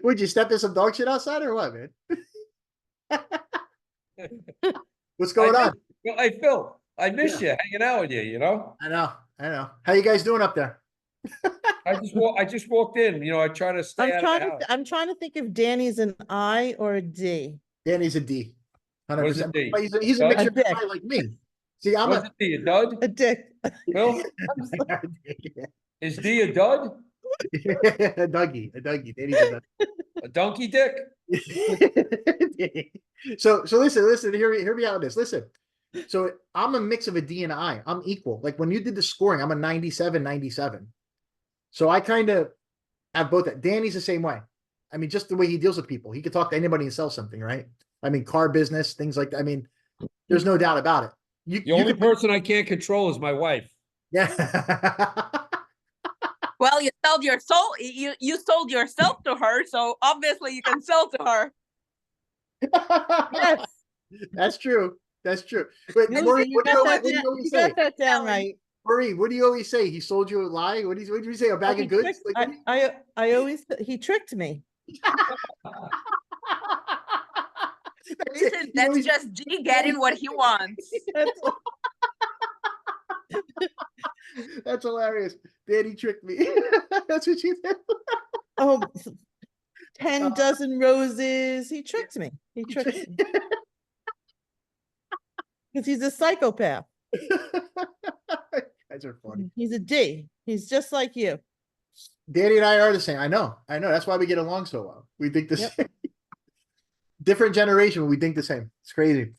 Would you step in some dog shit outside or what, man? What's going on? Hey, Phil, I miss you hanging out with you, I know. How you guys doing up there? I just walked in, I try to stay out of the house. I'm trying to think if Danny's an I or a D. Danny's a D. 100%. What is a D? But he's a Dud? mixture of a guy like me. See, I'm What's a D, a dud? A dick. Phil, is D a dud? a Dougie. Danny's a Dougie. A donkey dick? So listen, hear me out on this. Listen. So I'm a mix of a D and an I. I'm equal. Like when you did the scoring, I'm a 97. So I kind of have both. Danny's the same way. I mean, just the way he deals with people. He could talk to anybody and sell something, right? I mean, car business, things like that. I mean, there's no doubt about it. The only person I can't control is my wife. Yeah. Well, you sold your soul. You sold yourself to her, so obviously you can sell to her. Yes. That's true. Wait, You Maureen, what do you always you say? got that down right. Maureen, what do you always say? He sold you a lie? What did you say? A bag He of goods? tricked- Like, I always, he tricked me. Listen, that's just G getting what he wants. That's hilarious. Danny tricked me. That's what she said. Oh, 10 dozen roses. He tricked me. Because he's a psychopath. Guys are funny. He's a D. He's just like you. Danny and I are the same. I know. That's why we get along so well. We think the same. Different generation, but we think the same. It's crazy.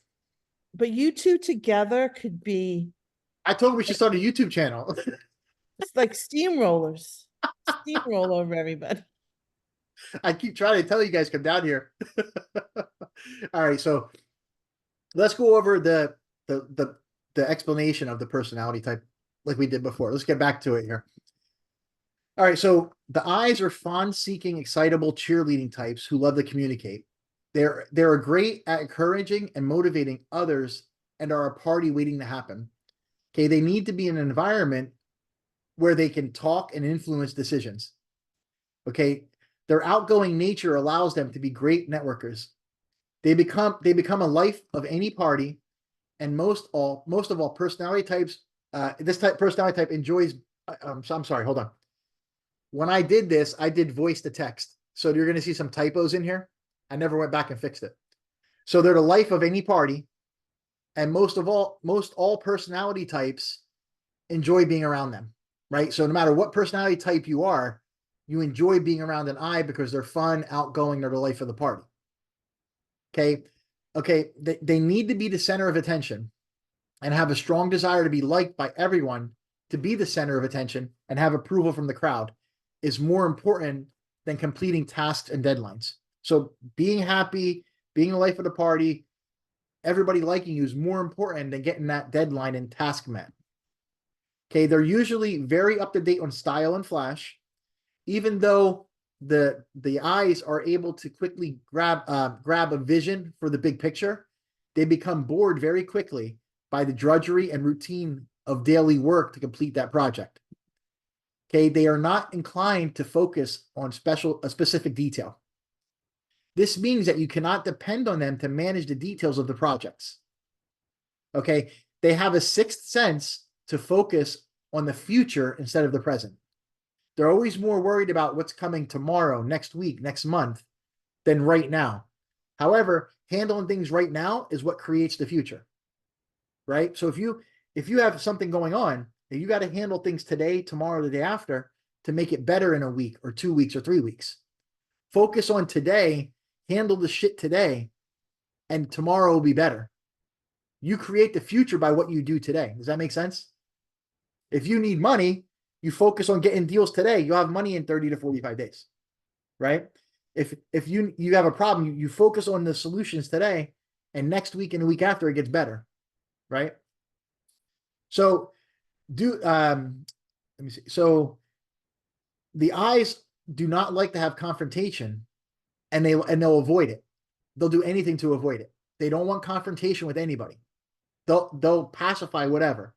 But you two together could be, I told him we should start a YouTube channel. it's like steamrollers. Steamroll over everybody. I keep trying to tell you guys, come down here. All right, so let's go over the explanation of the personality type. like we did before. Let's get back to it here. All right, so the I's are fun-seeking, excitable cheerleading types who love to communicate. They're great at encouraging and motivating others and are a party waiting to happen. Okay, they need to be in an environment where they can talk and influence decisions. Okay, their outgoing nature allows them to be great networkers. They become a life of any party, and most of all personality types. This personality type enjoys. So I'm sorry. Hold on. When I did this, I did voice to text, so you're going to see some typos in here. I never went back and fixed it. So they're the life of any party, and most all personality types enjoy being around them, right? So no matter what personality type you are, you enjoy being around an I because they're fun, outgoing, they're the life of the party. Okay. They need to be the center of attention and have a strong desire to be liked by everyone. To be the center of attention and have approval from the crowd is more important than completing tasks and deadlines. So being happy, being the life of the party, everybody liking you is more important than getting that deadline and task met. Okay, they're usually very up to date on style and flash, even though the eyes are able to quickly grab a vision for the big picture. They become bored very quickly by the drudgery and routine of daily work to complete that project. Okay, they are not inclined to focus on a specific detail. This means that you cannot depend on them to manage the details of the projects. Okay, they have a sixth sense to focus on the future instead of the present. They're always more worried about what's coming tomorrow, next week, next month than right now. However, handling things right now is what creates the future, right? So if you have something going on, you got to handle things today, tomorrow, the day after to make it better in a week or 2 weeks or 3 weeks. Focus on today, handle the shit today, and tomorrow will be better. You create the future by what you do today. Does that make sense? If you need money, you focus on getting deals today. You'll have money in 30 to 45 days, right? If you have a problem, you focus on the solutions today, and next week and the week after it gets better, right? So let me see. So the eyes do not like to have confrontation, and they'll avoid it. They'll do anything to avoid it. They don't want confrontation with anybody. They'll pacify whatever.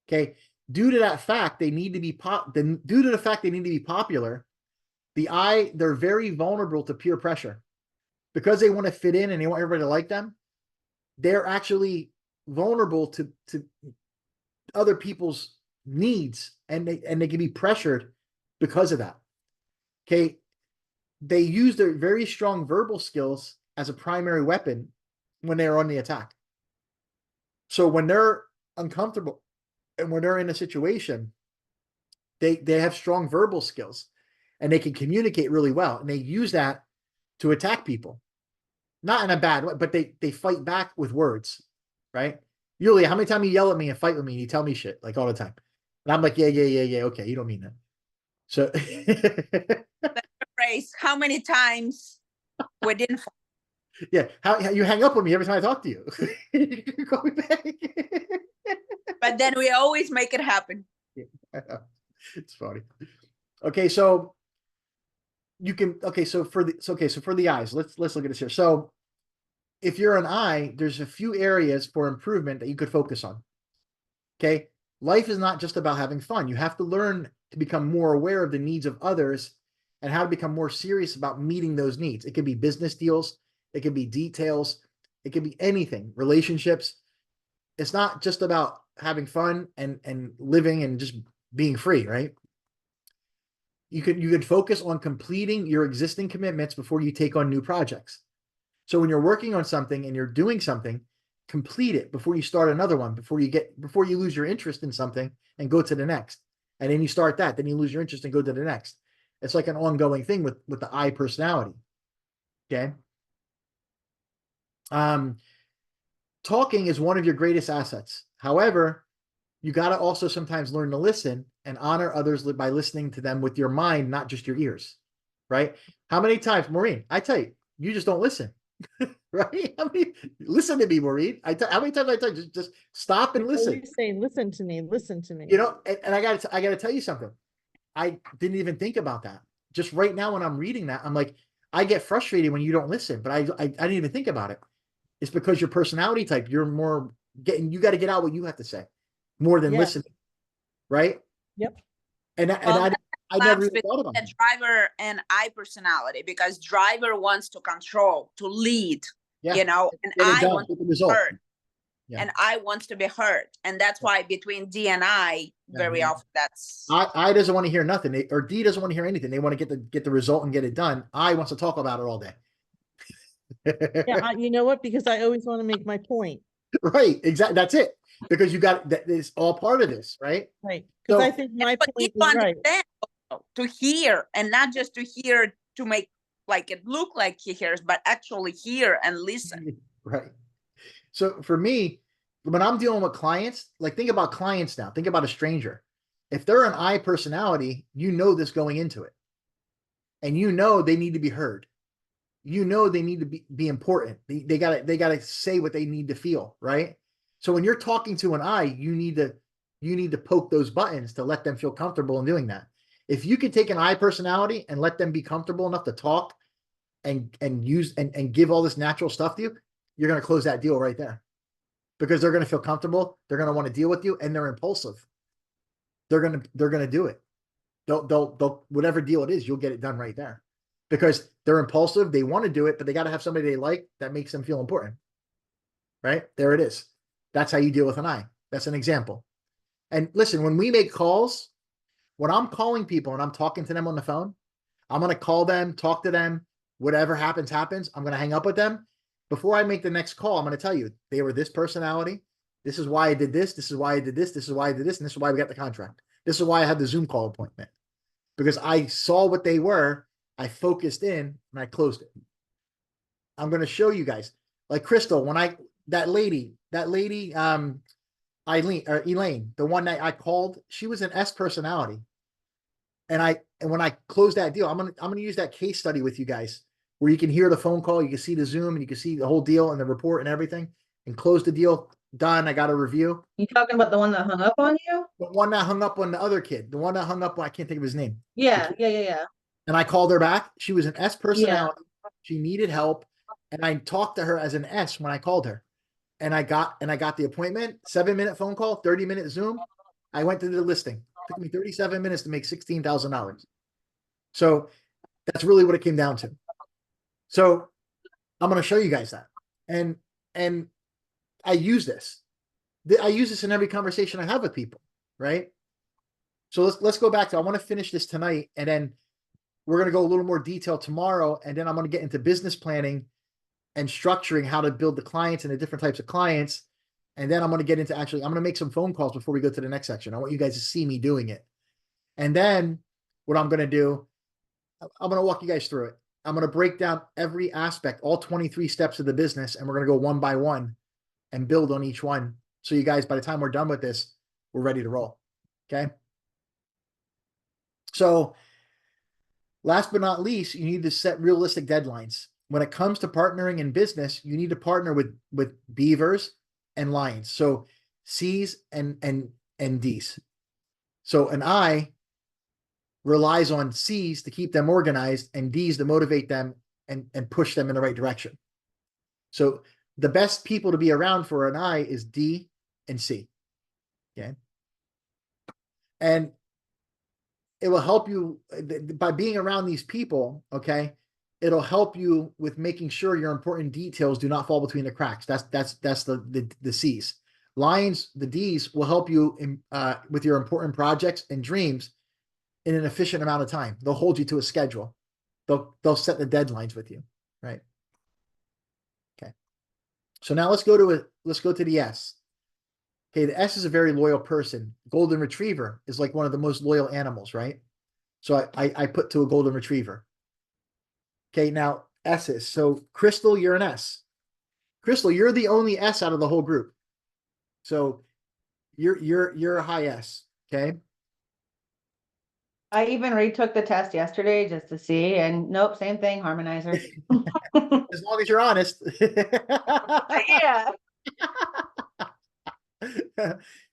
Okay. Due to the fact they need to be popular, they're very vulnerable to peer pressure. Because they want to fit in and they want everybody to like them, they're actually vulnerable to other people's needs, and they can be pressured because of that. Okay. They use their very strong verbal skills as a primary weapon when they are on the attack. So when they're uncomfortable and when they're in a situation, they have strong verbal skills and they can communicate really well. And they use that to attack people. Not in a bad way, but they fight back with words, right? Yulia, how many times you yell at me and fight with me and you tell me shit like all the time? And I'm like, yeah. Okay, you don't mean that. So Phrase, how many times we didn't fight? Yeah, how you hang up on me every time I talk to you. You call me back. But then we always make it happen. Yeah, it's funny. Okay, so you can so for the eyes, let's look at this here. So if you're an eye, there's a few areas for improvement that you could focus on. Okay, life is not just about having fun. You have to learn to become more aware of the needs of others and how to become more serious about meeting those needs. It could be business deals, it could be details, it could be anything, relationships. It's not just about having fun and living and just being free, right? You could focus on completing your existing commitments before you take on new projects. So when you're working on something and you're doing something, complete it before you start another one, before you lose your interest in something and go to the next. And then you start that, then you lose your interest and go to the next. It's like an ongoing thing with the I personality. Okay. Talking is one of your greatest assets. However, you got to also sometimes learn to listen and honor others by listening to them with your mind, not just your ears, right? How many times, Maureen, I tell you, you just don't listen. Right? I mean, listen to me, Maureen. How many times I tell you, just stop and Like, what are listen. you saying? Listen to me, listen to me. You know, and I gotta tell you something. I didn't even think about that. Just right now when I'm reading that, I'm like, I get frustrated when you don't listen, but I didn't even think about it. It's because your personality type, you're more you got to get out what you have to say more than Yeah. listening. Right. Yep. Well, I never collapse even thought between about the that. driver and I personality, because driver wants to control, to lead, Yeah. you know, and Get it I done, want get the to be result. heard, Yeah. and I wants to be heard. And that's Yeah. why between D and I, very Yeah. often that's, I doesn't want to hear nothing, or D doesn't want to hear anything. They want to get the result and get it done. I wants to talk about it all day. Yeah, you know what? Because I always want to make my point. Right. Exactly. That's it. Because you got that is all part of this, right? Right. Because So- I think my but need point to is right. understand also, to hear, and not just to hear to make like it look like he hears, but actually hear and listen. Right. So for me, when I'm dealing with clients, like think about clients now, think about a stranger. If they're an I personality, you know this going into it. And you know they need to be heard. You know they need to be important. They gotta say what they need to feel, right? So when you're talking to an I, you need to poke those buttons to let them feel comfortable in doing that. If you can take an I personality and let them be comfortable enough to talk and use and give all this natural stuff to you, you're gonna close that deal right there. Because they're gonna feel comfortable, they're gonna want to deal with you, and they're impulsive. They're gonna do it. They'll whatever deal it is, you'll get it done right there. Because they're impulsive, they want to do it, but they got to have somebody they like that makes them feel important. Right? There it is. That's how you deal with an I. That's an example. And listen, when we make calls, when I'm calling people and I'm talking to them on the phone, I'm going to call them, talk to them, whatever happens, happens. I'm going to hang up with them. Before I make the next call, I'm going to tell you, they were this personality. This is why I did this. This is why I did this. This is why I did this. And this is why we got the contract. This is why I had the Zoom call appointment. Because I saw what they were, I focused in, and I closed it. I'm going to show you guys. Like Crystal, when that lady, Elaine, the one that I called, she was an S personality. And when I close that deal, I'm gonna use that case study with you guys where you can hear the phone call, you can see the Zoom, and you can see the whole deal and the report and everything, and close the deal. Done. I got a review. You talking about the one that hung up on you? The one that hung up on the other kid, the one that hung up on, I can't think of his name. Yeah, yeah. And I called her back. She was an S personality. She needed help. And I talked to her as an S when I called her. And I got the appointment, 7-minute phone call, 30-minute Zoom. I went to the listing. It took me 37 minutes to make $16,000. So that's really what it came down to. So I'm going to show you guys that. And I use this. I use this in every conversation I have with people, right? So let's go back to, I want to finish this tonight, and then we're going to go a little more detail tomorrow, and then I'm going to get into business planning and structuring how to build the clients and the different types of clients. And then I'm going to get into I'm going to make some phone calls before we go to the next section. I want you guys to see me doing it. And then what I'm going to do, I'm going to walk you guys through it. I'm going to break down every aspect, all 23 steps of the business, and we're going to go one by one and build on each one. So you guys, by the time we're done with this, we're ready to roll. Okay. So last but not least, you need to set realistic deadlines. When it comes to partnering in business, you need to partner with beavers and lions. So C's and D's. So an I relies on C's to keep them organized and D's to motivate them and push them in the right direction. So the best people to be around for an I is D and C. Okay. And it will help you by being around these people. Okay. It'll help you with making sure your important details do not fall between the cracks. That's the C's. Lions, the D's, will help you with your important projects and dreams in an efficient amount of time. They'll hold you to a schedule. They'll set the deadlines with you, right? Okay. So now let's go to the S. Okay, the S is a very loyal person. Golden Retriever is like one of the most loyal animals, right? So I put to a Golden Retriever. Okay, now S's. So Crystal, you're an S. Crystal, you're the only S out of the whole group. So you're a high S. Okay. I even retook the test yesterday just to see, and nope, same thing, harmonizer. As long as you're honest. Yeah.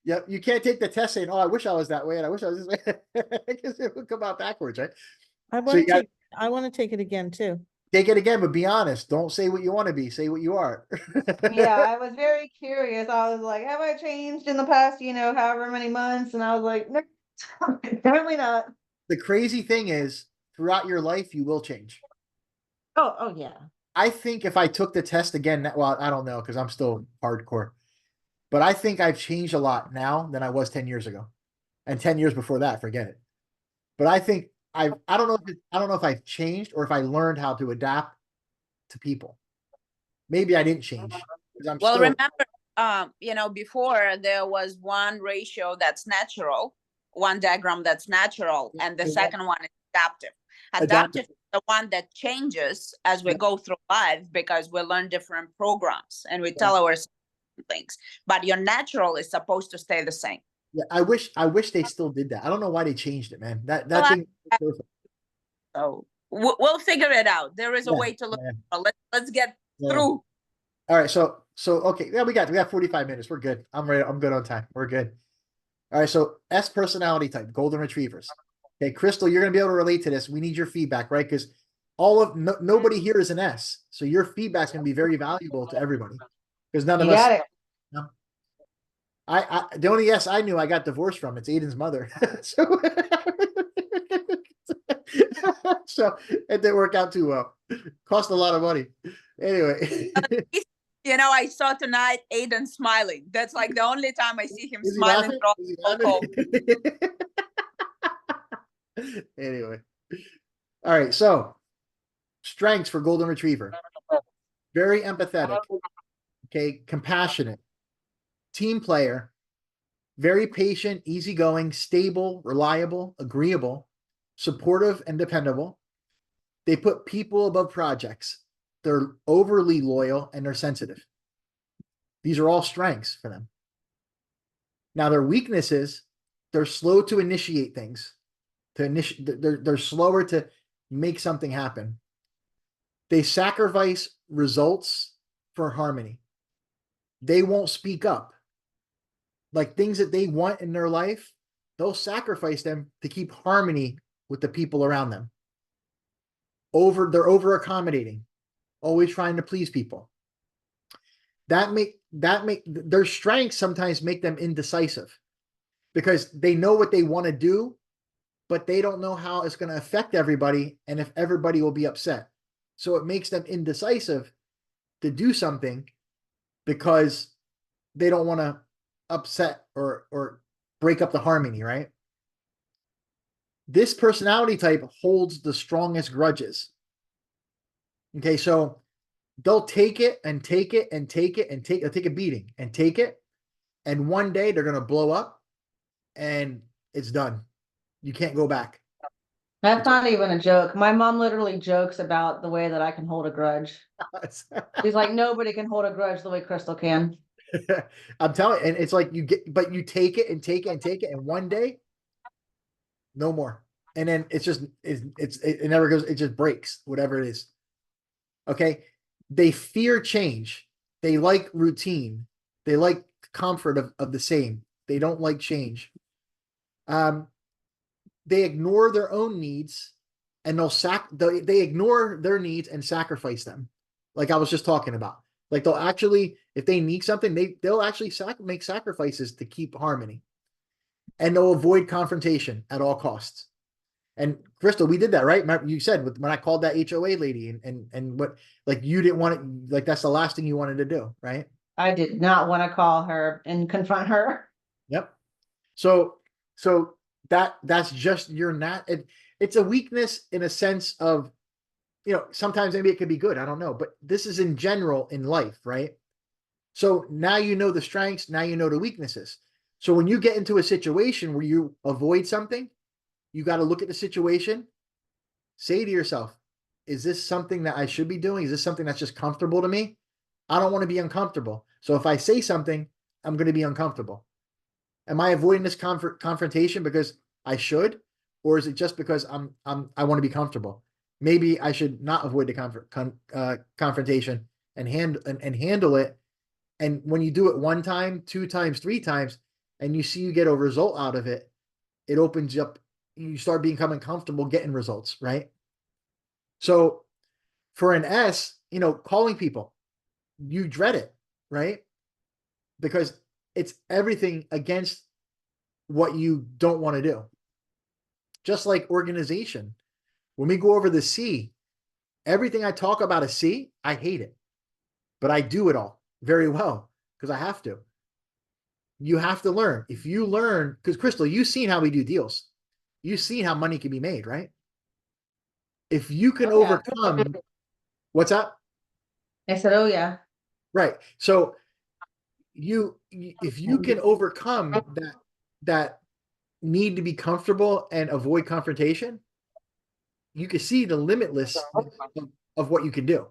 Yep, you can't take the test saying, "Oh, I wish I was that way, and I wish I was this way," because it would come out backwards, right? I So want you to got take, I want to take it again too. take it again, but be honest. Don't say what you want to be. Say what you are. Yeah, I was very curious. I was like, have I changed in the past, however many months? And I was like, no, apparently not. The crazy thing is, throughout your life, you will change. Oh yeah. I think if I took the test again, well, I don't know because I'm still hardcore, but I think I've changed a lot now than I was 10 years ago, and 10 years before that, forget it. But I think I don't know I don't know if I've changed or if I learned how to adapt to people. Maybe I didn't change because I'm Well, still remember, before there was one ratio that's natural, one diagram that's natural, and the second one is adaptive. Adaptive is the one that changes as we go through life because we learn different programs and we tell ourselves things. But your natural is supposed to stay the same. Yeah, I wish they still did that. I don't know why they changed it, man. That Well, thing is perfect. So we'll figure it out. There is a Yeah, way to look. yeah. Let's get Yeah. through. All right, so okay, yeah, we got 45 minutes. We're good. I'm ready. I'm good on time. We're good. All right, so S personality type, golden retrievers. Okay, Crystal, you're gonna be able to relate to this. We need your feedback, right? Because nobody here is an S, so your feedback's gonna be very valuable to everybody. Because none of You us. got it. No. The only S I knew I got divorced from, it's Aiden's mother. So, so it didn't work out too well. Cost a lot of money. Anyway. I saw tonight Aiden smiling. That's like the only time I see him Is he smiling. laughing? Is he throughout the laughing? Anyway. All right. So strengths for golden retriever. Very empathetic. Okay. Compassionate. Team player. Very patient, easygoing, stable, reliable, agreeable, supportive, and dependable. They put people above projects. They're overly loyal and they're sensitive. These are all strengths for them. Now, their weaknesses, they're slow to initiate things. They're slower to make something happen. They sacrifice results for harmony. They won't speak up. Like things that they want in their life, they'll sacrifice them to keep harmony with the people around them. They're over accommodating, always trying to please people. Their strengths sometimes make them indecisive because they know what they want to do, but they don't know how it's going to affect everybody and if everybody will be upset. So it makes them indecisive to do something because they don't want to upset or break up the harmony, right? This personality type holds the strongest grudges. Okay, so they'll take it and take it and take it and they'll take a beating and take it. And one day they're going to blow up and it's done. You can't go back. That's not even a joke. My mom literally jokes about the way that I can hold a grudge. She's like, nobody can hold a grudge the way Crystal can. I'm telling you, and it's like but you take it and take it and take it, and one day, no more. And then it never goes, it just breaks, whatever it is. Okay. They fear change. They like routine. They like comfort of the same. They don't like change. They ignore their own needs and they ignore their needs and sacrifice them. Like I was just talking about. Like they'll actually, if they need something, they'll actually make sacrifices to keep harmony. And they'll avoid confrontation at all costs. And Crystal, we did that, right? You said when I called that HOA lady and what, like you didn't want it, like that's the last thing you wanted to do, right? I did not want to call her and confront her. Yep. So that's just it's a weakness in a sense of, sometimes maybe it could be good. I don't know, but this is in general in life, right? So now you know the strengths, now you know the weaknesses. So when you get into a situation where you avoid something, you got to look at the situation, say to yourself, is this something that I should be doing? Is this something that's just comfortable to me? I don't want to be uncomfortable. So if I say something, I'm going to be uncomfortable. Am I avoiding this confrontation because I should? Or is it just because I want to be comfortable? Maybe I should not avoid the confrontation and handle it. And when you do it 1 time, 2 times, 3 times, and you see you get a result out of it, it opens up, you start becoming comfortable getting results, right? So for an S, calling people, you dread it, right? Because it's everything against what you don't want to do. Just like organization. When we go over the C, everything I talk about a C, I hate it. But I do it all very well because I have to. You have to learn. If you learn, because Crystal, you've seen how we do deals. You've seen how money can be made, right? If you can Oh, yeah. overcome, what's up? I said, oh yeah. Right. So if you can overcome that need to be comfortable and avoid confrontation, you can see the limitless of what you can do.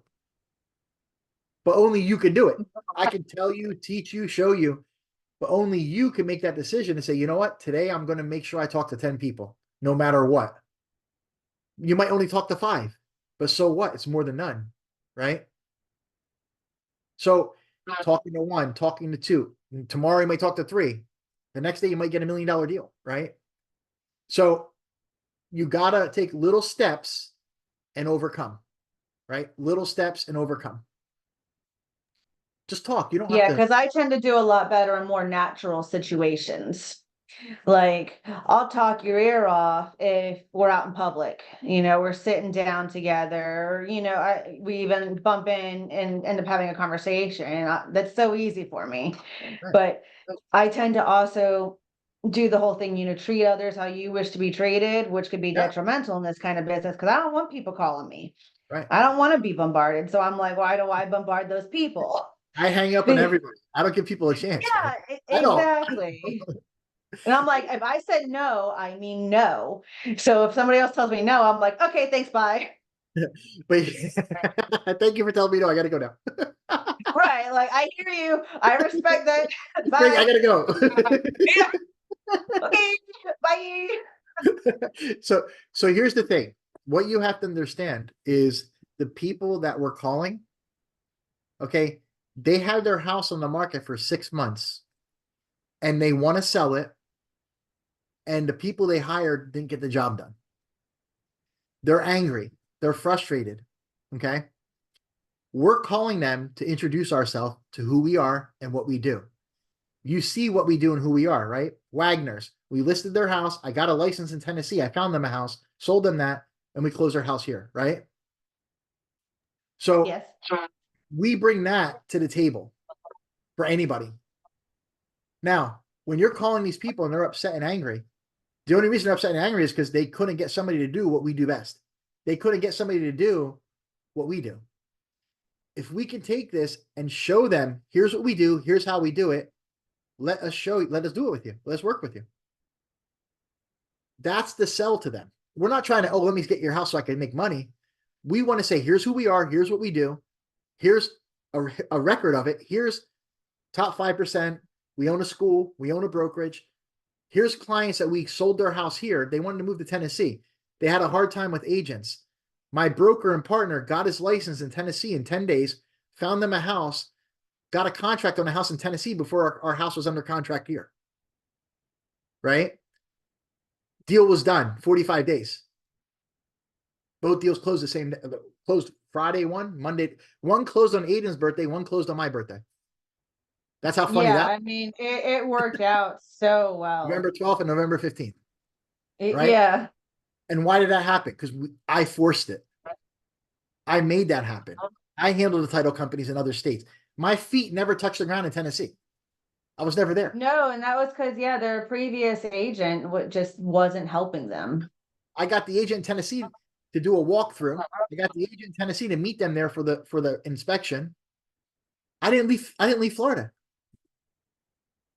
But only you can do it. I can tell you, teach you, show you, but only you can make that decision and say, you know what, today I'm going to make sure I talk to 10 people, no matter what. You might only talk to 5, but so what? It's more than none, right? So talking to 1, talking to 2, tomorrow you might talk to 3. The next day you might get $1 million deal, right? So you got to take little steps and overcome, right? Little steps and overcome. Just talk. You don't have Yeah, to. because I tend to do a lot better in more natural situations. Like, I'll talk your ear off if we're out in public, we're sitting down together, we even bump in and end up having a conversation. And that's so easy for me. Right. But I tend to also do the whole thing, treat others how you wish to be treated, which could be Yeah. detrimental in this kind of business because I don't want people calling me. Right. I don't want to be bombarded. So I'm like, why do I bombard those people? I hang up on everybody. I don't give people a chance. Yeah, I don't. exactly. And I'm like, if I said no, I mean no. So if somebody else tells me no, I'm like, okay, thanks, bye. But thank you for telling me no. I got to go now. Right. Like, I hear you. I respect that. I Bye. got to go. Yeah. Okay. Bye. So here's the thing. What you have to understand is the people that we're calling, okay, they had their house on the market for 6 months and they want to sell it. And the people they hired didn't get the job done. They're angry. They're frustrated. Okay. We're calling them to introduce ourselves to who we are and what we do. You see what we do and who we are, right? Wagner's. We listed their house. I got a license in Tennessee. I found them a house, sold them that, and we closed their house here, right? So Yes. we bring that to the table for anybody. Now, when you're calling these people and they're upset and angry, the only reason they're upset and angry is because they couldn't get somebody to do what we do best. They couldn't get somebody to do what we do. If we can take this and show them, here's what we do, here's how we do it, let us show you, let us do it with you. Let's work with you. That's the sell to them. We're not trying to, let me get your house so I can make money. We want to say, here's who we are, here's what we do, here's a record of it, here's top 5%, we own a school, we own a brokerage. Here's clients that we sold their house here. They wanted to move to Tennessee. They had a hard time with agents. My broker and partner got his license in Tennessee in 10 days, found them a house, got a contract on a house in Tennessee before our house was under contract here. Right? Deal was done, 45 days. Both deals closed the same day, closed Friday one, Monday. One closed on Aiden's birthday, one closed on my birthday. That's how funny that. I mean, it worked out so well. November 12th and November 15th. Right? Yeah. And why did that happen? Because I forced it. I made that happen. I handled the title companies in other states. My feet never touched the ground in Tennessee. I was never there. No, and that was because, their previous agent just wasn't helping them. I got the agent in Tennessee to do a walkthrough. I got the agent in Tennessee to meet them there for the inspection. I didn't leave Florida.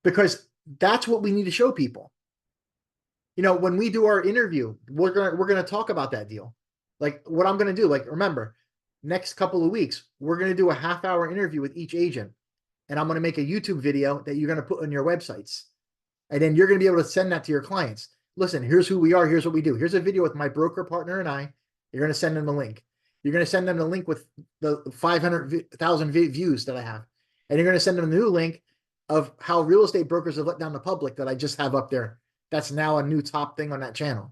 Because that's what we need to show people. When we do our interview, we're gonna talk about that deal. Like what I'm gonna do. Like remember, next couple of weeks, we're gonna do a half-hour interview with each agent, and I'm gonna make a YouTube video that you're gonna put on your websites, and then you're gonna be able to send that to your clients. listen, here's who we are. Here's what we do. Here's a video with my broker partner and I. You're going to send them the link. You're going to send them the link with the 500,000 views that I have. And you're going to send them a new link of how real estate brokers have let down the public that I just have up there. That's now a new top thing on that channel.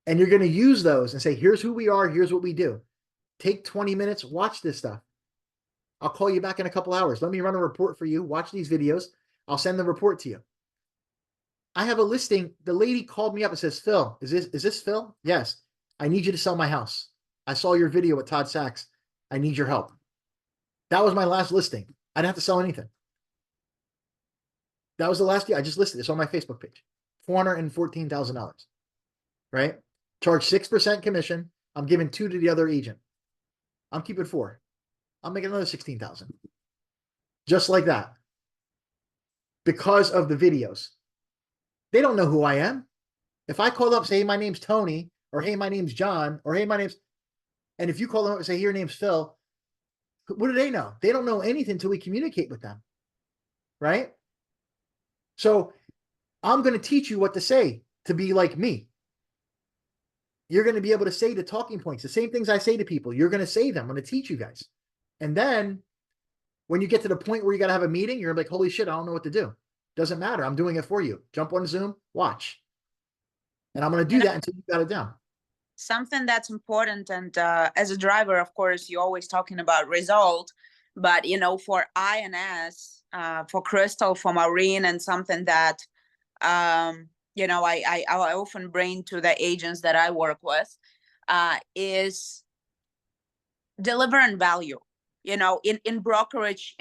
And you're going to use those and say, here's who we are. Here's what we do. Take 20 minutes, watch this stuff. I'll call you back in a couple hours. Let me run a report for you. Watch these videos. I'll send the report to you. I have a listing. The lady called me up and says, Phil, is this Phil? Yes. I need you to sell my house. I saw your video with Todd Sachs. I need your help. That was my last listing. I didn't have to sell anything. That was the last year. I just listed this on my Facebook page. $414,000. Right? Charge 6% commission. I'm giving 2 to the other agent. I'm keeping 4. I'm making another 16,000. Just like that. Because of the videos. They don't know who I am. If I call up and say, hey, my name's Tony, or hey, my name's John, or hey, my name's, and if you call them up and say, hey, your name's Phil, what do they know? They don't know anything until we communicate with them. Right? So I'm going to teach you what to say to be like me. You're going to be able to say the talking points, the same things I say to people. You're going to say them. I'm going to teach you guys. And then when you get to the point where you got to have a meeting, you're like, holy shit, I don't know what to do. Doesn't matter. I'm doing it for you. Jump on Zoom, watch. And I'm going to do that until you got it down. Something that's important, and as a driver, of course, you're always talking about result, but you know, for INS, for Crystal, for Maureen, and something that you know, I often bring to the agents that I work with is delivering value. You know, in brokerage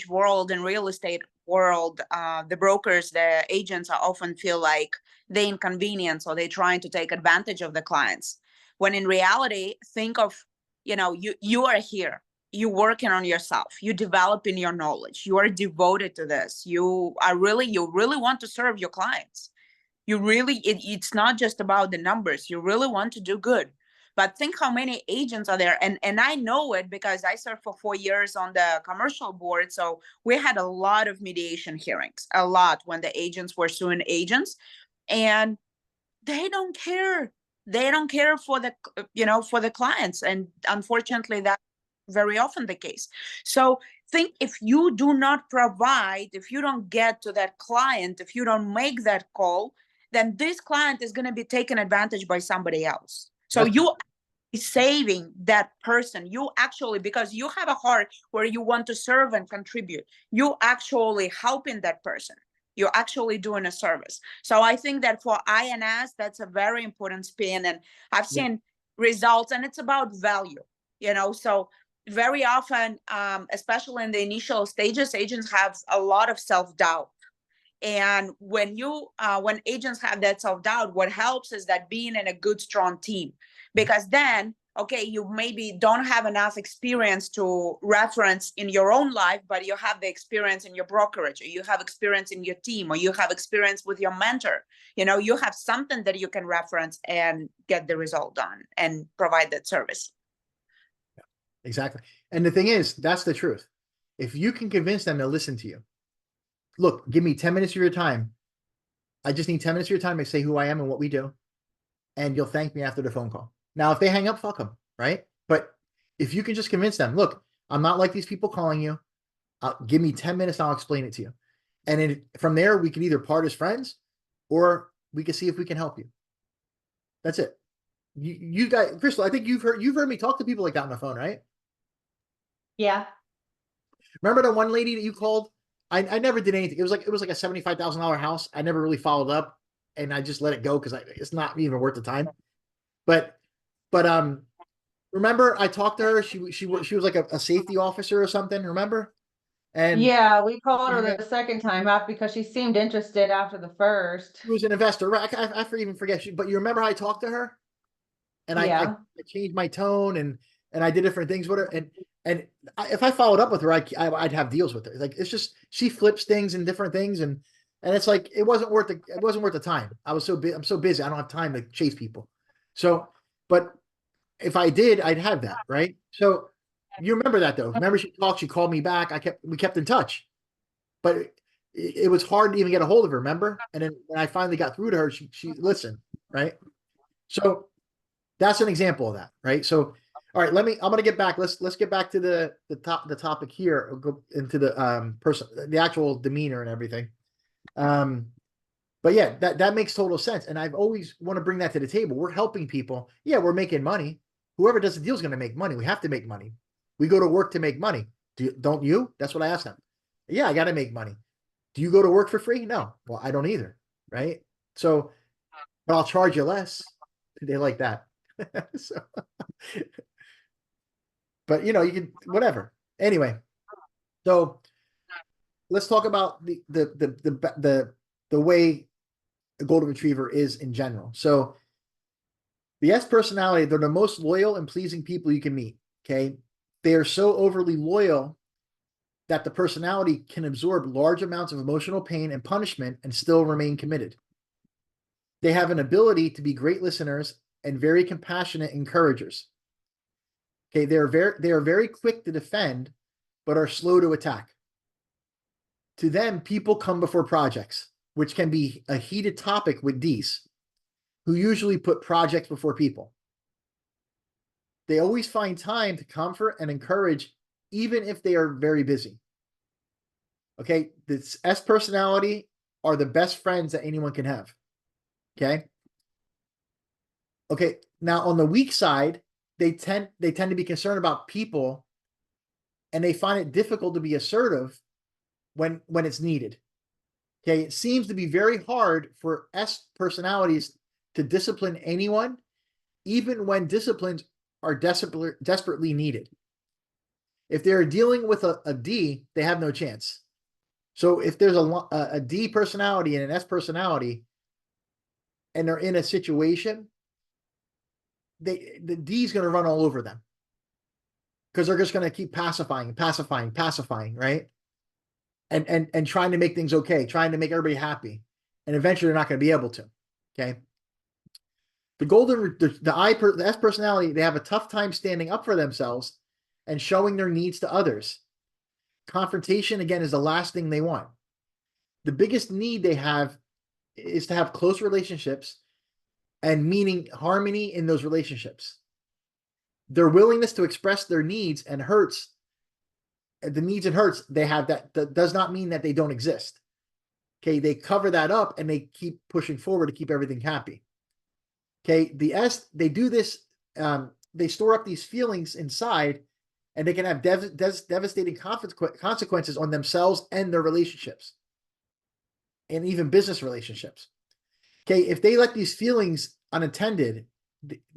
world, in real estate world, the brokers, the agents are often feel like they inconvenience or they're trying to take advantage of the clients. When in reality, think of, you know, you are here, you're working on yourself, you're developing your knowledge, you are devoted to this, you really want to serve your clients. You really, it's not just about the numbers, you really want to do good. But think how many agents are there. And I know it because I served for 4 years on the commercial board. So we had a lot of mediation hearings, a lot, when the agents were suing agents. And they don't care. They don't care for the, you know, for the clients. And unfortunately, that's very often the case. So think, if you do not provide, if you don't get to that client, if you don't make that call, then this client is going to be taken advantage by somebody else. So you saving that person, you actually, because you have a heart where you want to serve and contribute, you actually helping that person, you're actually doing a service. So I think that for INS, that's a very important spin. And I've seen results, and it's about value, you know. So very often, especially in the initial stages, agents have a lot of self-doubt. And when agents have that self-doubt, what helps is that being in a good, strong team, because then, okay, you maybe don't have enough experience to reference in your own life, but you have the experience in your brokerage, or you have experience in your team, or you have experience with your mentor. You know, you have something that you can reference and get the result done and provide that service. Exactly. And the thing is, that's the truth. If you can convince them to listen to you, look, give me 10 minutes of your time. I just need 10 minutes of your time to say who I am and what we do. And you'll thank me after the phone call. Now, if they hang up, fuck them, right? But if you can just convince them, look, I'm not like these people calling you. Give me 10 minutes, and I'll explain it to you. And then from there, we can either part as friends, or we can see if we can help you. That's it. You guys, Crystal, I think you've heard me talk to people like that on the phone, right? Yeah. Remember the one lady that you called? I never did anything. It was like a $75,000 house. I never really followed up, and I just let it go because it's not even worth the time. But remember I talked to her. She was like a safety officer or something. Remember? And Yeah, we called her the second time out because she seemed interested after the first. she was an investor, right? I even forget. But you remember how I talked to her? And I changed my tone and I did different things with her. And if I followed up with her, I'd have deals with her. Like, it's just, she flips things and different things. And it's like, it wasn't worth the time. I'm so busy. I don't have time to chase people. So, but if I did, I'd have that. Right. So you remember that though. Remember she called me back. We kept in touch, but it was hard to even get a hold of her, remember? And then when I finally got through to her, she listened, right? So that's an example of that, right? So, all right, I'm going to get back. Let's get back to the topic here. We'll go into the the actual demeanor and everything. But yeah, that makes total sense. And I've always want to bring that to the table. We're helping people. Yeah, we're making money. Whoever does the deal is going to make money. We have to make money. We go to work to make money. Don't you? That's what I asked them. Yeah, I got to make money. Do you go to work for free? No. Well, I don't either. Right. So, but I'll charge you less. They like that. So, but you can whatever. Anyway, so let's talk about the way a golden retriever is in general. So the S personality, they're the most loyal and pleasing people you can meet. Okay. They are so overly loyal that the personality can absorb large amounts of emotional pain and punishment and still remain committed. They have an ability to be great listeners and very compassionate encouragers. Okay, they are very quick to defend, but are slow to attack. To them, people come before projects, which can be a heated topic with Ds, who usually put projects before people. They always find time to comfort and encourage, even if they are very busy. Okay, this S personality are the best friends that anyone can have. Okay. Okay, now on the weak side, they tend to be concerned about people, and they find it difficult to be assertive when it's needed. Okay, it seems to be very hard for S personalities to discipline anyone, even when disciplines are desperately needed. If they're dealing with a D, they have no chance. So if there's a D personality and an S personality, and they're in a situation, the D is going to run all over them, because they're just going to keep pacifying, right? And trying to make things okay, trying to make everybody happy, and eventually they're not going to be able to. Okay. The S personality, they have a tough time standing up for themselves and showing their needs to others. Confrontation, again, is the last thing they want. The biggest need they have is to have close relationships and meaning harmony in those relationships. Their willingness to express their needs and hurts, the needs and hurts they have, that does not mean that they don't exist. Okay, they cover that up and they keep pushing forward to keep everything happy. Okay, the S, they do this, they store up these feelings inside, and they can have devastating consequences on themselves and their relationships, and even business relationships. Okay, if they let these feelings unattended,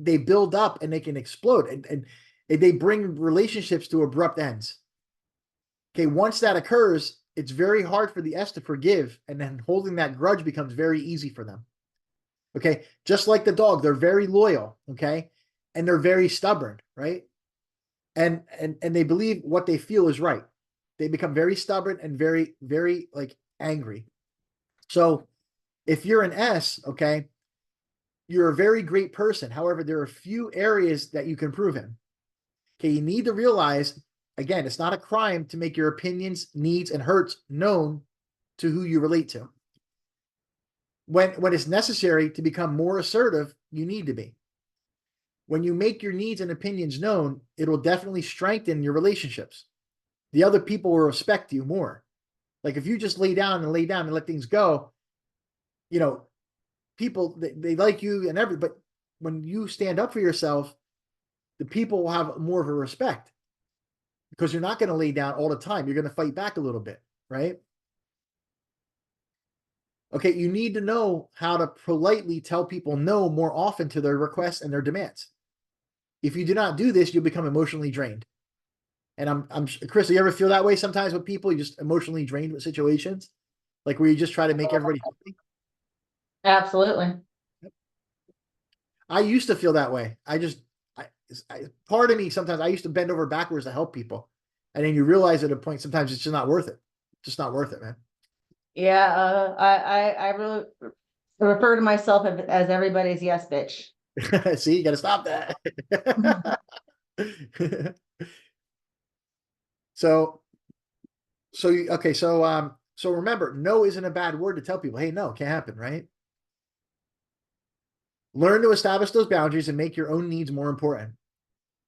they build up and they can explode, and they bring relationships to abrupt ends. Okay, once that occurs, it's very hard for the S to forgive, and then holding that grudge becomes very easy for them. Okay, just like the dog, they're very loyal, okay, and they're very stubborn, right? And they believe what they feel is right. They become very stubborn and very, very like angry. So if you're an S, okay, you're a very great person. However, there are a few areas that you can improve in. Okay, you need to realize, again, it's not a crime to make your opinions, needs, and hurts known to who you relate to. When it's necessary to become more assertive, you need to be. When you make your needs and opinions known, it will definitely strengthen your relationships. The other people will respect you more. Like if you just lay down and let things go, people, they like you and but when you stand up for yourself, the people will have more of a respect, because you're not going to lay down all the time. You're going to fight back a little bit, right? Okay, you need to know how to politely tell people no more often to their requests and their demands. If you do not do this, you'll become emotionally drained. And Chris, do you ever feel that way sometimes with people? You just emotionally drained with situations, like where you just try to make everybody happy? Absolutely. I used to feel that way. Part of me, sometimes I used to bend over backwards to help people. And then you realize at a point, sometimes it's just not worth it. Just not worth it, man. Yeah, I really refer to myself as everybody's yes bitch. See, you got to stop that. So So remember, no isn't a bad word to tell people, hey, no, it can't happen, right? Learn to establish those boundaries and make your own needs more important.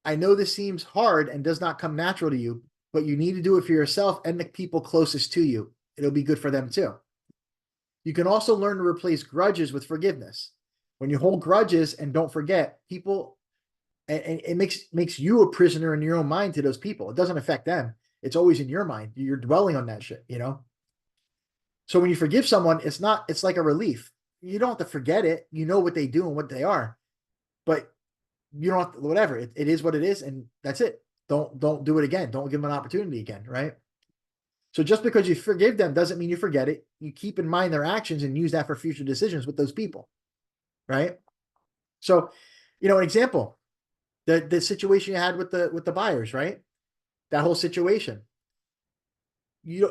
I know this seems hard and does not come natural to you, but you need to do it for yourself and the people closest to you. It'll be good for them too. You can also learn to replace grudges with forgiveness. When you hold grudges and don't forget, people, and it makes you a prisoner in your own mind to those people. It doesn't affect them. It's always in your mind. You're dwelling on that shit, you know? So when you forgive someone, it's like a relief. You don't have to forget it. You know what they do and what they are, but you don't have to, whatever. It is what it is, and that's it. Don't do it again. Don't give them an opportunity again, right? So just because you forgive them doesn't mean you forget it. You keep in mind their actions and use that for future decisions with those people, right? So, an example, the situation you had with the buyers, right? That whole situation. You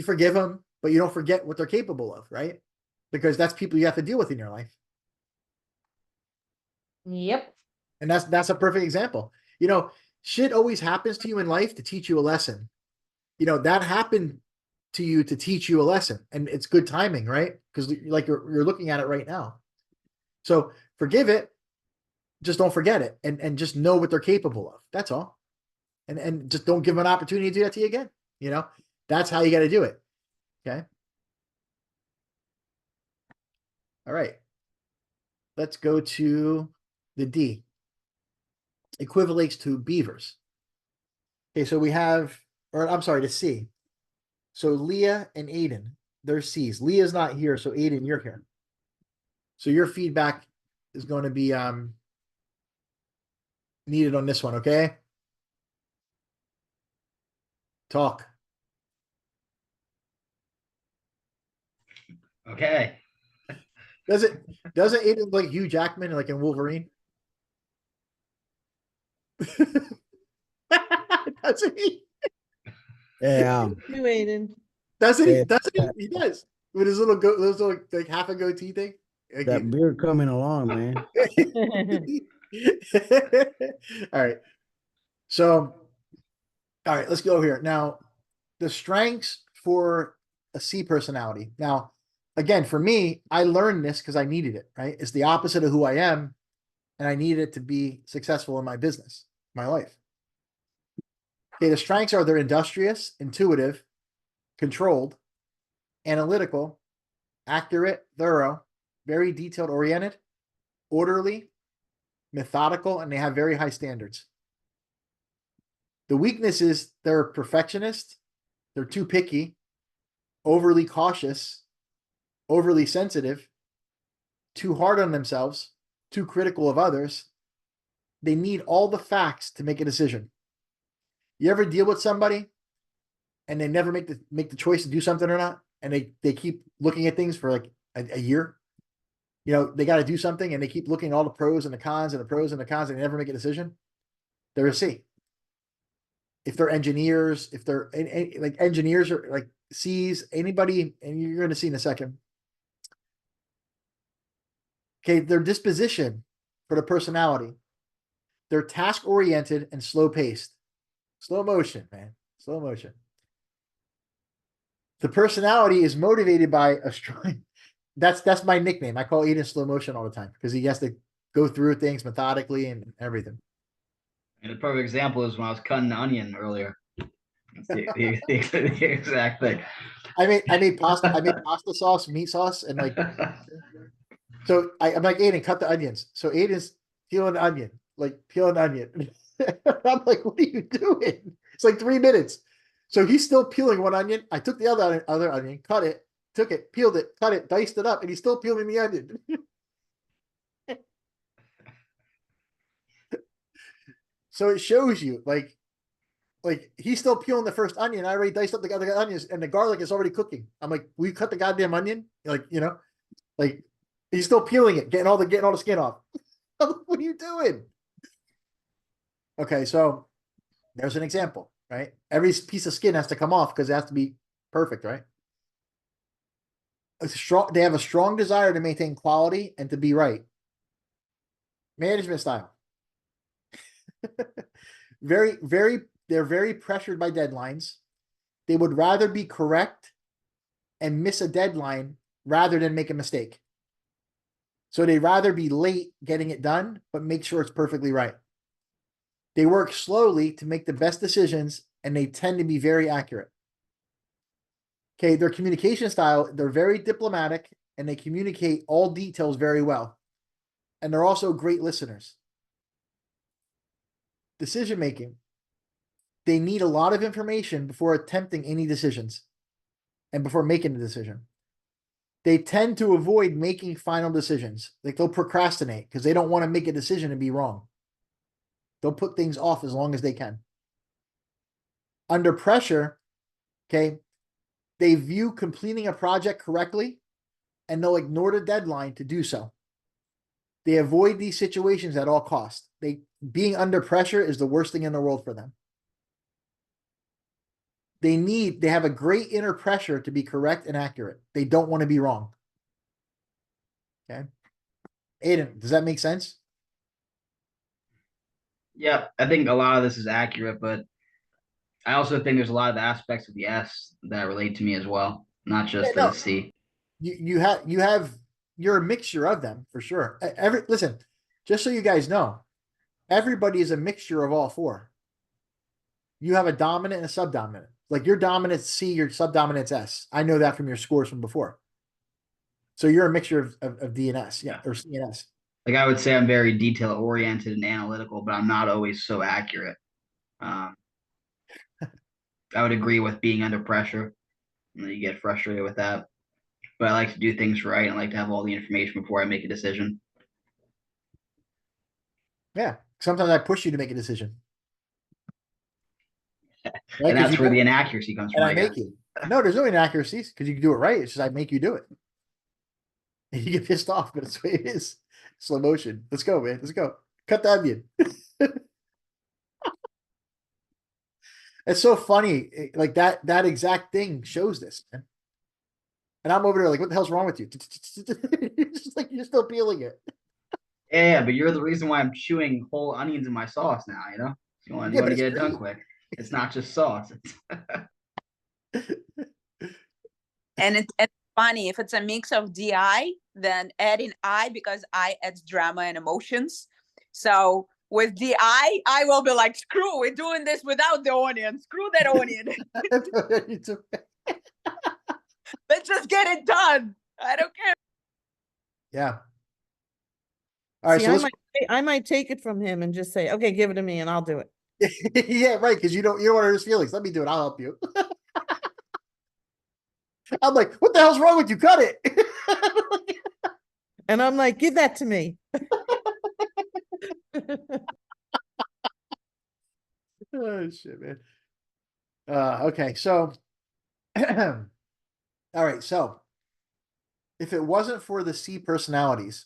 forgive them, but you don't forget what they're capable of, right? Because that's people you have to deal with in your life. Yep. And that's a perfect example. Shit always happens to you in life to teach you a lesson. That happened to you to teach you a lesson, and it's good timing, right? Because like you're looking at it right now. So forgive it, just don't forget it, and just know what they're capable of. That's all. And just don't give them an opportunity to do that to you again. That's how you got to do it. Okay. All right. Let's go to the D. Equivalates to beavers. Okay, so we have, or I'm sorry, the C. So Leah and Aiden, they're C's. Leah's not here, so Aiden, you're here. So your feedback is going to be needed on this one, okay? Talk. Okay. Doesn't Aiden look like Hugh Jackman like in Wolverine? Doesn't he? Yeah. You, Aiden. Doesn't he? Yeah. Doesn't he? He does. With his little those little like half a goatee thing. Like, That beard coming along, man. all right. So, all right, let's go here. Now, the strengths for a C personality. Now, again, for me, I learned this because I needed it, right? It's the opposite of who I am, and I needed it to be successful in my business, my life. Okay, the strengths are they're industrious, intuitive, controlled, analytical, accurate, thorough, very detailed oriented, orderly, methodical, and they have very high standards. The weakness is they're perfectionist, they're too picky, overly cautious, overly sensitive, too hard on themselves, too critical of others. They need all the facts to make a decision. You ever deal with somebody and they never make the choice to do something or not, and they keep looking at things for like a year? They got to do something and they keep looking at all the pros and the cons and the pros and the cons, and they never make a decision. They're a C. If they're engineers, if they're like engineers or like C's, anybody, and you're going to see in a second. Okay, their disposition for the personality. They're task oriented and slow paced. Slow motion, man. Slow motion. The personality is motivated by a strong. That's my nickname. I call Eden slow motion all the time because he has to go through things methodically and everything. And a perfect example is when I was cutting the onion earlier. It's the exact thing. I made pasta sauce, meat sauce, and like. So I'm like, Aiden, cut the onions. So Aiden's peeling the onion, like peeling the onion. I'm like, what are you doing? It's like 3 minutes. So he's still peeling one onion. I took the other onion, cut it, took it, peeled it, cut it, diced it up, and he's still peeling the onion. So it shows you, like he's still peeling the first onion. I already diced up the other onions, and the garlic is already cooking. I'm like, we cut the goddamn onion, like like he's still peeling it, getting all the skin off. What are you doing? Okay, so there's an example, right? Every piece of skin has to come off because it has to be perfect, right? They have a strong desire to maintain quality and to be right. Management style. They're very pressured by deadlines. They would rather be correct and miss a deadline rather than make a mistake. So they'd rather be late getting it done, but make sure it's perfectly right. They work slowly to make the best decisions, and they tend to be very accurate. Okay, their communication style, they're very diplomatic, and they communicate all details very well. And they're also great listeners. Decision making. They need a lot of information before attempting any decisions and before making a decision. They tend to avoid making final decisions. Like they'll procrastinate because they don't want to make a decision and be wrong. They'll put things off as long as they can. Under pressure, okay, they view completing a project correctly and they'll ignore the deadline to do so. They avoid these situations at all costs. Being under pressure is the worst thing in the world for them. They have a great inner pressure to be correct and accurate. They don't want to be wrong. Okay. Aiden, does that make sense? Yeah, I think a lot of this is accurate, but I also think there's a lot of aspects of the S that relate to me as well, not just Yeah, no. the C. You're a mixture of them for sure. Listen, just so you guys know, everybody is a mixture of all four. You have a dominant and a subdominant. Like your dominant's C, your subdominant's S. I know that from your scores from before. So you're a mixture of D and S, yeah, or C and S. Like I would say I'm very detail oriented and analytical, but I'm not always so accurate. I would agree with being under pressure. And you get frustrated with that. But I like to do things right and I like to have all the information before I make a decision. Yeah. Sometimes I push you to make a decision. Right? And that's where the inaccuracy comes from. And I make you. No, there's no inaccuracies because you can do it right. It's just I make you do it. And you get pissed off, but it's the way it is. Slow motion. Let's go, man. Let's go. Cut the onion. It's so funny. Like that exact thing shows this, man. And I'm over there like, what the hell's wrong with you? It's just like you're still peeling it. Yeah, but you're the reason why I'm chewing whole onions in my sauce now, you know? You want to get it done quick. It's not just sauce. And it's funny, if it's a mix of DI, then adding I, because I adds drama and emotions. So with DI, I will be like, screw, we're doing this without the onion. Screw that onion. Let's just get it done. I don't care. Yeah. All right. See, So I might take it from him and just say, okay, give it to me and I'll do it. Yeah, right. Because you don't want to hurt his feelings. Let me do it. I'll help you. I'm like, what the hell's wrong with you? Cut it. And I'm like, give that to me. Oh shit, man. Okay, so all right, so if it wasn't for the C personalities,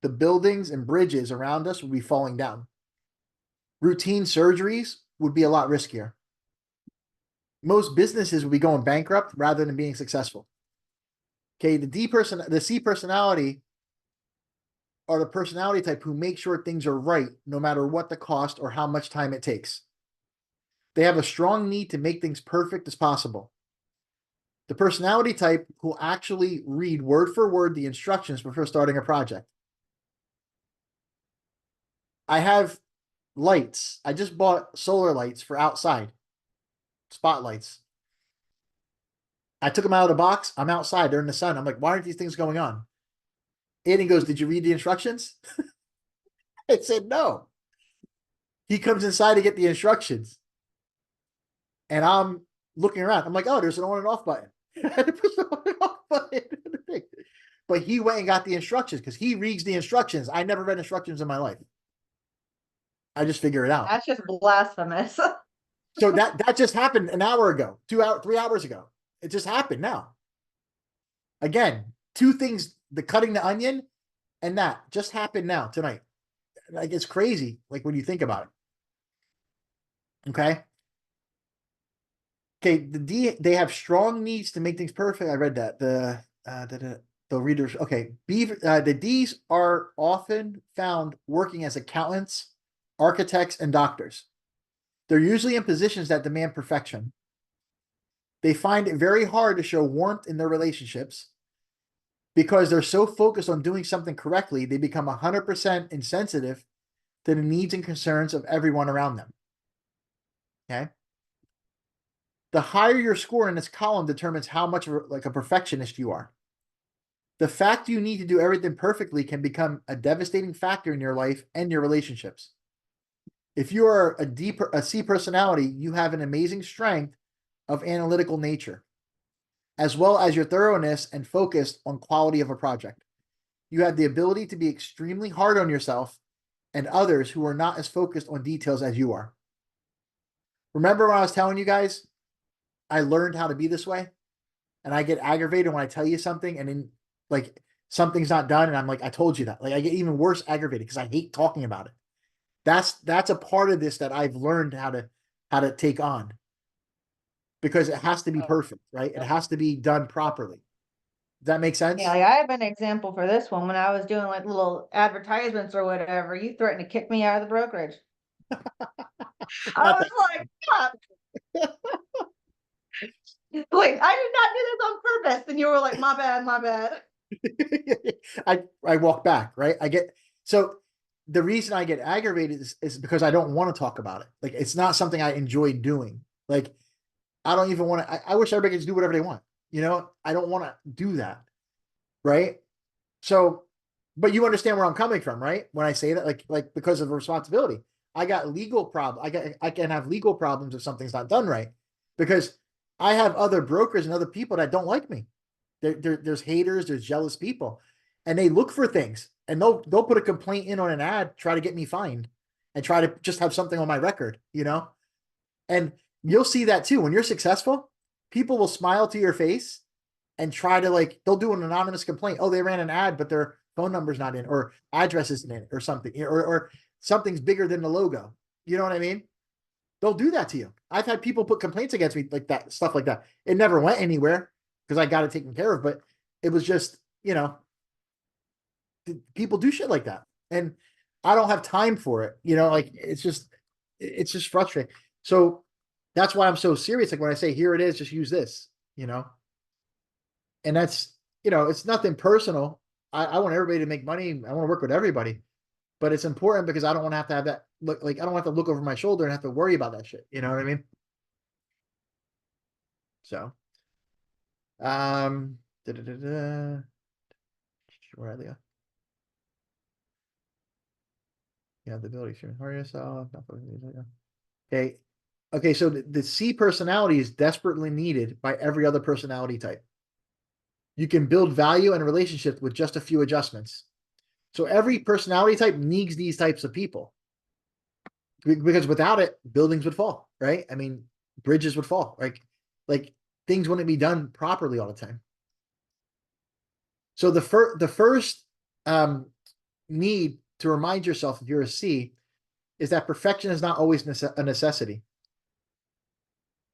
the buildings and bridges around us would be falling down. Routine surgeries would be a lot riskier. Most businesses would be going bankrupt rather than being successful. Okay, the C personality are the personality type who make sure things are right no matter what the cost or how much time it takes. They have a strong need to make things perfect as possible. The personality type who actually read word for word the instructions before starting a project. I have lights. I just bought solar lights for outside. Spotlights. I took them out of the box. I'm outside. They're in the sun. I'm like, why aren't these things going on? Aiden goes, did you read the instructions? I said, no. He comes inside to get the instructions. And I'm looking around. I'm like, oh, there's an on and off button. I had to push the on and off button. But he went and got the instructions because he reads the instructions. I never read instructions in my life. I just figure it out. That's just blasphemous. So that just happened an hour ago, 3 hours ago. It just happened now. Again, two things, the cutting the onion and that just happened now tonight. Like it's crazy, like when you think about it. Okay. Okay, the D, they have strong needs to make things perfect. I read that. The readers. Okay, the D's are often found working as accountants, architects, and doctors. They're usually in positions that demand perfection. They find it very hard to show warmth in their relationships because they're so focused on doing something correctly, they become 100% insensitive to the needs and concerns of everyone around them. Okay. The higher your score in this column determines how much of like a perfectionist you are. The fact you need to do everything perfectly can become a devastating factor in your life and your relationships. If you are a C personality, you have an amazing strength of analytical nature, as well as your thoroughness and focused on quality of a project. You have the ability to be extremely hard on yourself and others who are not as focused on details as you are. Remember when I was telling you guys, I learned how to be this way, and I get aggravated when I tell you something and then like something's not done. And I'm like, I told you that. Like I get even worse aggravated because I hate talking about it. That's a part of this that I've learned how to take on, because it has to be perfect, right? It has to be done properly. Does that make sense? Yeah, like, I have an example for this one. When I was doing like little advertisements or whatever, you threatened to kick me out of the brokerage. I was like, "Stop." Like, I did not do this on purpose. And you were like, my bad, my bad. I walk back, right? So the reason I get aggravated is because I don't want to talk about it. Like it's not something I enjoy doing. Like I don't even want to, I wish everybody could just do whatever they want. I don't want to do that. Right. So, but you understand where I'm coming from, right? When I say that, like because of responsibility, I got legal problem. I can have legal problems if something's not done right, because I have other brokers and other people that don't like me. There's haters, there's jealous people, and they look for things, and they'll put a complaint in on an ad, try to get me fined, and try to just have something on my record, And you'll see that too when you're successful. People will smile to your face and try to they'll do an anonymous complaint. Oh, they ran an ad, but their phone number's not in, or address isn't in, or something, or something's bigger than the logo. You know what I mean? They'll do that to you. I've had people put complaints against me like that, stuff like that. It never went anywhere because I got it taken care of, but it was just, people do shit like that. And I don't have time for it. It's just frustrating. So that's why I'm so serious. Like when I say, here it is, just use this, and that's, it's nothing personal. I want everybody to make money. I want to work with everybody, but it's important because I don't want to have that look, like I don't have to look over my shoulder and have to worry about that shit. You know what I mean? So, where are they? Yeah, the ability to hurt yourself. Okay. Okay, so the C personality is desperately needed by every other personality type. You can build value and relationships with just a few adjustments. So every personality type needs these types of people, because without it, buildings would fall, right? I mean, bridges would fall, like things wouldn't be done properly all the time. So the first need to remind yourself if you're a C is that perfection is not always a necessity.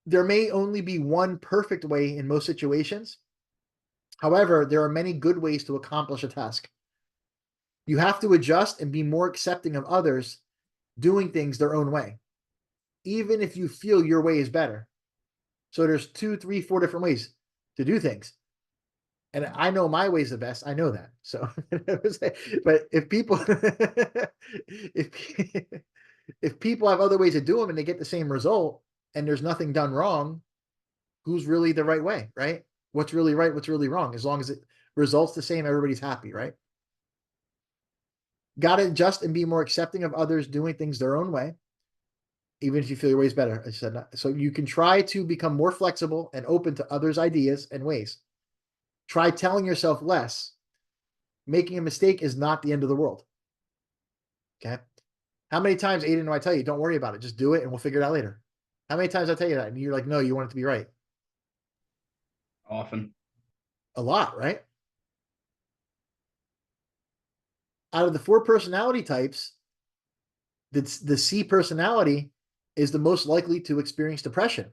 There may only be one perfect way in most situations. However, there are many good ways to accomplish a task. You have to adjust and be more accepting of others doing things their own way, even if you feel your way is better. So there's 2, 3, 4 different ways to do things. And I know my way is the best. I know that. So, but if people, if people have other ways to do them and they get the same result and there's nothing done wrong, who's really the right way, right? What's really right? What's really wrong? As long as it results the same, everybody's happy, right? Got to adjust and be more accepting of others doing things their own way, even if you feel your way is better. I said that. So you can try to become more flexible and open to others' ideas and ways. Try telling yourself less. Making a mistake is not the end of the world. Okay. How many times, Aiden, do I tell you, don't worry about it. Just do it and we'll figure it out later. How many times I tell you that? And you're like, no, you want it to be right. Often. A lot, right? Out of the 4 personality types, the C personality is the most likely to experience depression.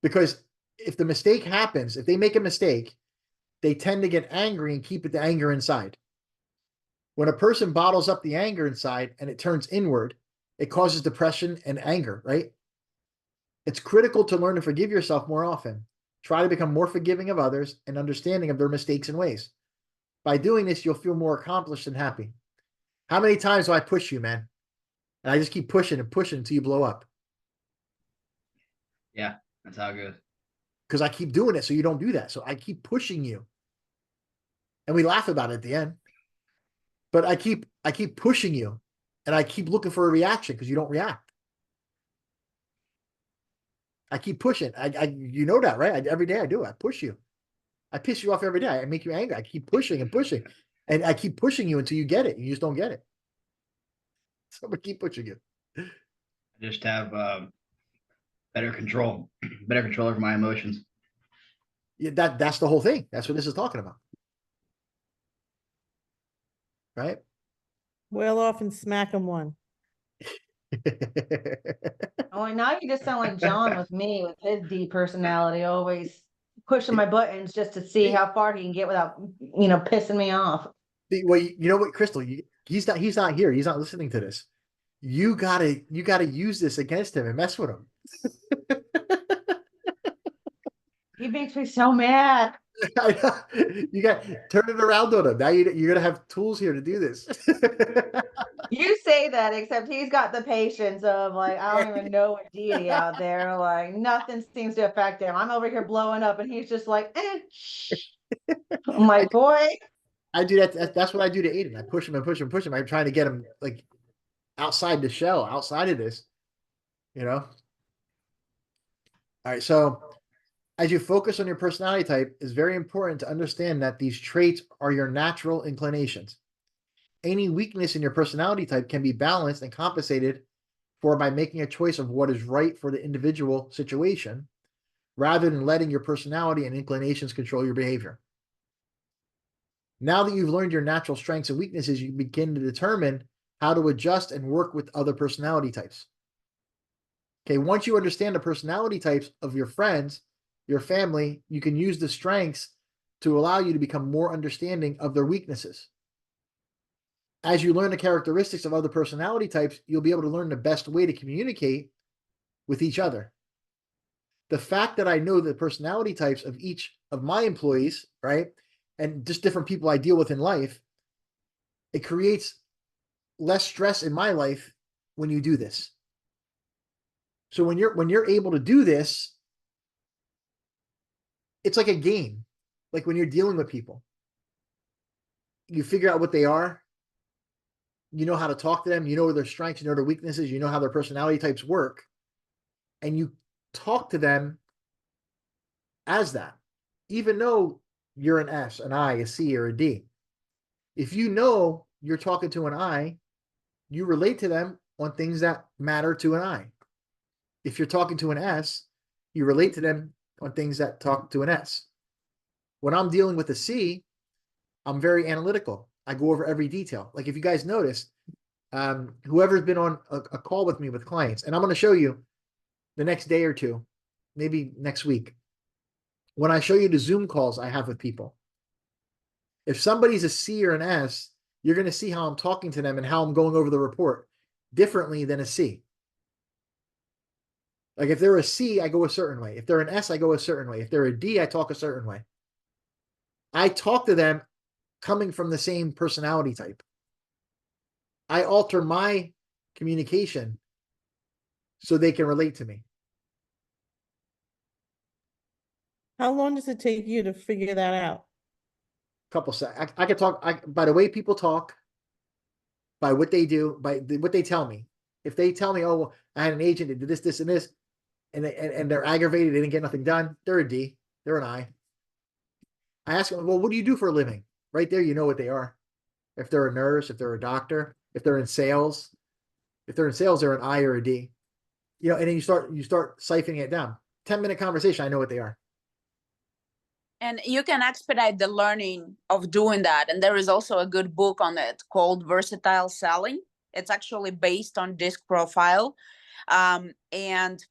Because if the mistake happens, if they make a mistake, they tend to get angry and keep the anger inside. When a person bottles up the anger inside and it turns inward, it causes depression and anger, right? It's critical to learn to forgive yourself more often. Try to become more forgiving of others and understanding of their mistakes and ways. By doing this, you'll feel more accomplished and happy. How many times do I push you, man? And I just keep pushing and pushing until you blow up. Yeah, that's how it goes. Because I keep doing it, so you don't do that. So I keep pushing you. And we laugh about it at the end. But I keep pushing you. And I keep looking for a reaction because you don't react. I keep pushing. You know that, right? Every day I do. I push you. I piss you off every day. I make you angry. I keep pushing and pushing. And I keep pushing you until you get it. You just don't get it. So I'm going to keep pushing you. I just have better control over my emotions. Yeah, that's the whole thing. That's what this is talking about. Right? Well off and smack him one. Oh, now you just sound like John with me, with his D personality, always pushing my buttons just to see how far he can get without, pissing me off. Well, you know what, Crystal? He's not here. He's not listening to this. You gotta use this against him and mess with him. He makes me so mad. I know. You got turn it around on him. Now you're gonna have tools here to do this. You say that, except he's got the patience of like, I don't even know what deity out there. Like nothing seems to affect him. I'm over here blowing up, and he's just like, I'm like, boy. I do that. That's what I do to Aiden. I push him and push him and push him. I'm trying to get him like outside the shell, outside of this. All right. So as you focus on your personality type, it's very important to understand that these traits are your natural inclinations. Any weakness in your personality type can be balanced and compensated for by making a choice of what is right for the individual situation, rather than letting your personality and inclinations control your behavior. Now that you've learned your natural strengths and weaknesses, you begin to determine how to adjust and work with other personality types. Okay, once you understand the personality types of your friends, your family, you can use the strengths to allow you to become more understanding of their weaknesses. As you learn the characteristics of other personality types, you'll be able to learn the best way to communicate with each other. The fact that I know the personality types of each of my employees, right, and just different people I deal with in life, it creates less stress in my life when you do this. So when you're able to do this, it's like a game. Like when you're dealing with people, you figure out what they are. You know how to talk to them. You know their strengths. You know their weaknesses. You know how their personality types work. And you talk to them as that, even though you're an S, an I, a C, or a D. If you know you're talking to an I, you relate to them on things that matter to an I. If you're talking to an S, you relate to them on things that talk to an S. When I'm dealing with a C, I'm very analytical. I go over every detail. Like if you guys noticed, whoever's been on a call with me with clients, and I'm going to show you the next day or two, maybe next week, when I show you the Zoom calls I have with people. If somebody's a C or an S, you're going to see how I'm talking to them and how I'm going over the report differently than a C. Like if they're a C, I go a certain way. If they're an S, I go a certain way. If they're a D, I talk a certain way. I talk to them coming from the same personality type. I alter my communication so they can relate to me. How long does it take you to figure that out? Couple seconds. I could talk by the way people talk, by what they do, by what they tell me. If they tell me, oh, I had an agent that did this, this, and this, and they're aggravated, they didn't get nothing done, they're a D, they're an I. I ask them, well, what do you do for a living? Right there, you know what they are. If they're a nurse, if they're a doctor, if they're in sales, they're an I or a D. And then you start siphoning it down. 10-minute conversation, I know what they are. And you can expedite the learning of doing that. And there is also a good book on it called Versatile Selling. It's actually based on DISC profile. And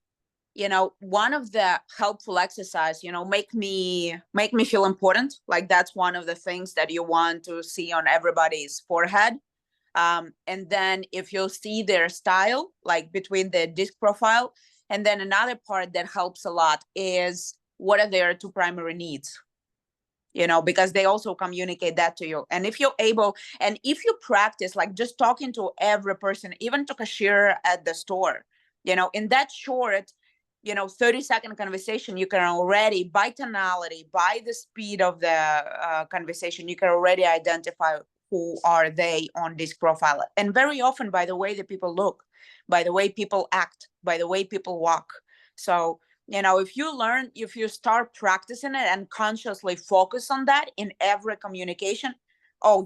one of the helpful exercise, make me feel important. Like that's one of the things that you want to see on everybody's forehead. And then if you see their style, like between the DISC profile, And then another part that helps a lot is what are their two primary needs? You know, because they also communicate that to you. And if you're able, and if you practice, like just talking to every person, even to cashier at the store, you know, in that short, 30-second conversation, you can already, by tonality, by the speed of the conversation, you can already identify who are they on this profile. And very often by the way that people look, by the way people act, by the way people walk. So, if you start practicing it and consciously focus on that in every communication,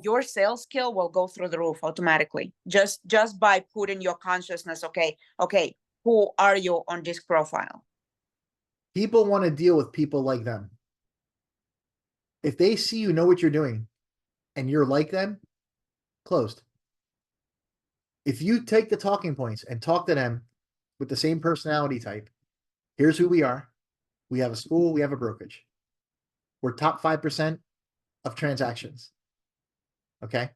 your sales skill will go through the roof automatically. Just by putting your consciousness, okay, who are you on this profile? People want to deal with people like them. If they see you know what you're doing and you're like them, closed. If you take the talking points and talk to them with the same personality type, here's who we are. We have a school, we have a brokerage. We're top 5% of transactions. Okay.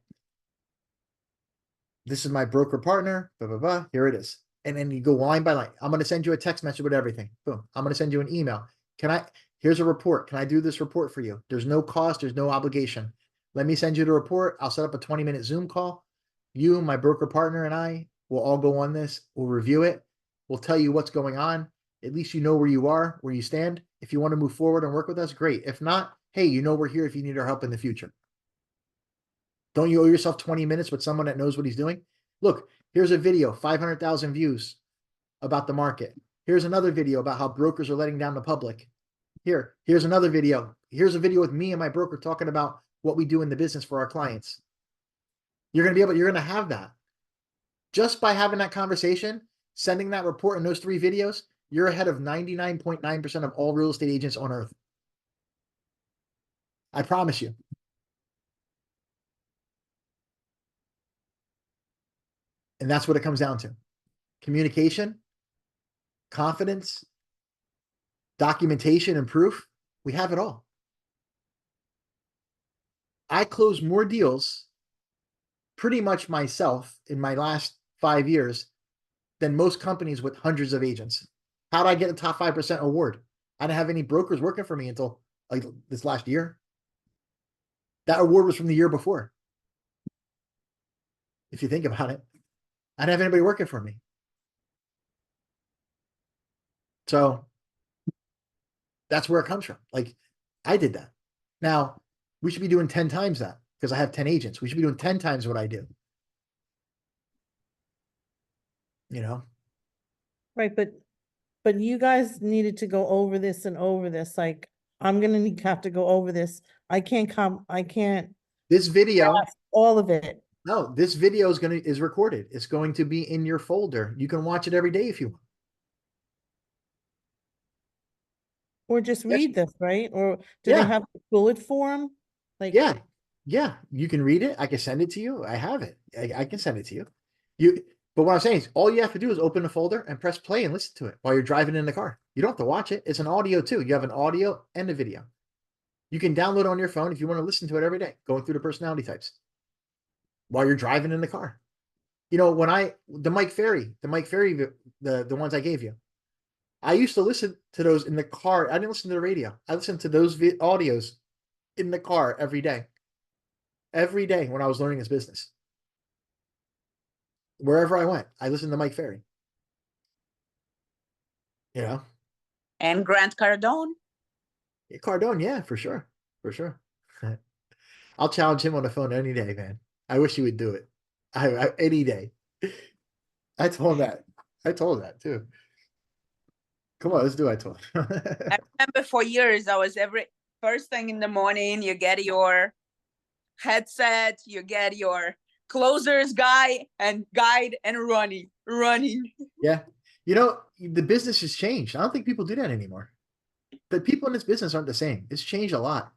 This is my broker partner, blah, blah, blah. Here it is. And then you go line by line. I'm going to send you a text message with everything. Boom. I'm going to send you an email. Here's a report. Can I do this report for you? There's no cost. There's no obligation. Let me send you the report. I'll set up a 20-minute Zoom call. You, my broker partner, and I will all go on this. We'll review it. We'll tell you what's going on. At least you know where you are, where you stand. If you want to move forward and work with us, great. If not, hey, we're here if you need our help in the future. Don't you owe yourself 20 minutes with someone that knows what he's doing? Look, here's a video, 500,000 views about the market. Here's another video about how brokers are letting down the public. Here's another video. Here's a video with me and my broker talking about what we do in the business for our clients. You're going to have that. Just by having that conversation, sending that report in those 3 videos, you're ahead of 99.9% of all real estate agents on earth. I promise you. And that's what it comes down to. Communication, confidence, documentation, and proof. We have it all. I closed more deals pretty much myself in my last 5 years than most companies with hundreds of agents. How did I get a top 5% award? I didn't have any brokers working for me until like this last year. That award was from the year before. If you think about it, I didn't have anybody working for me. So that's where it comes from. Like, I did that. Now, we should be doing 10 times that because I have 10 agents. We should be doing 10 times what I do. Right, but you guys needed to go over this and over this. Like, I'm gonna have to go over this. I can't This video, grasp all of it. no, this video is recorded. It's going to be in your folder. You can watch it every day if you want. Or just Yes. read this, right? Or do they Yeah. have a bullet form? Like, Yeah, you can read it. I can send it to you. I have it. I can send it to you. But what I'm saying is all you have to do is open the folder and press play and listen to it while you're driving in the car. You don't have to watch it. It's an audio too. You have an audio and a video. You can download it on your phone if you want to listen to it every day, going through the personality types while you're driving in the car. The Mike Ferry, the ones I gave you, I used to listen to those in the car. I didn't listen to the radio. I listened to those audios in the car every day when I was learning this business. Wherever I went, I listened to Mike Ferry. And Grant Cardone. Cardone, yeah, for sure. I'll challenge him on the phone any day, man. I wish he would do it. Any day. I told that too. Come on, let's do it. I told him. I remember for years, I was every first thing in the morning, you get your headset, you get your closer's guide and running. Yeah. The business has changed. I don't think people do that anymore. The people in this business aren't the same. It's changed a lot.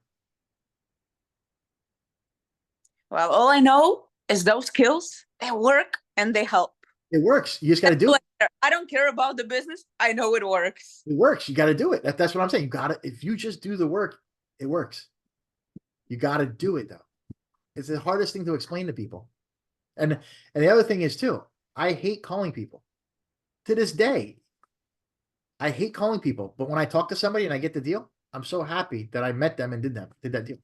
Well, all I know is those skills, they work and they help. It works. You just got to do it. I don't care about the business. I know it works. It works. You got to do it. That's what I'm saying. You got to, if you just do the work, it works. You got to do it though. It's the hardest thing to explain to people. And the other thing is too, I hate calling people to this day. I hate calling people, but when I talk to somebody and I get the deal, I'm so happy that I met them and did that deal.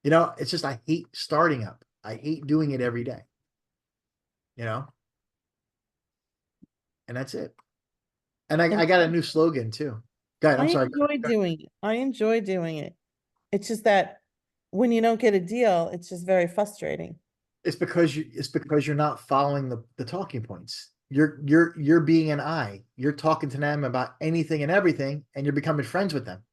You know, it's just, I hate starting up. I hate doing it every day. You know? And that's it. And I got a new slogan too. Go ahead, I'm I sorry. enjoy doing it. I enjoy doing it. It's just that when you don't get a deal, it's just very frustrating. It's because you're not following the talking points. You're being an I. You're talking to them about anything and everything, and you're becoming friends with them.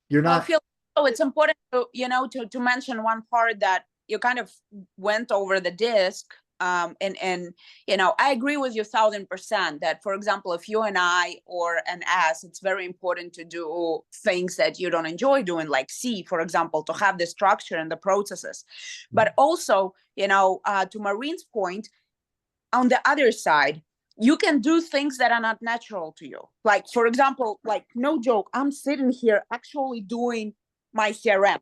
You're I not. feel it's important to, to mention one part that you kind of went over the disc. And I agree with you 1000% that, for example, if you're an I or an S, it's very important to do things that you don't enjoy doing, like C, for example, to have the structure and the processes. But also, to Maureen's point, on the other side, you can do things that are not natural to you. Like, for example, like, no joke, I'm sitting here actually doing my CRM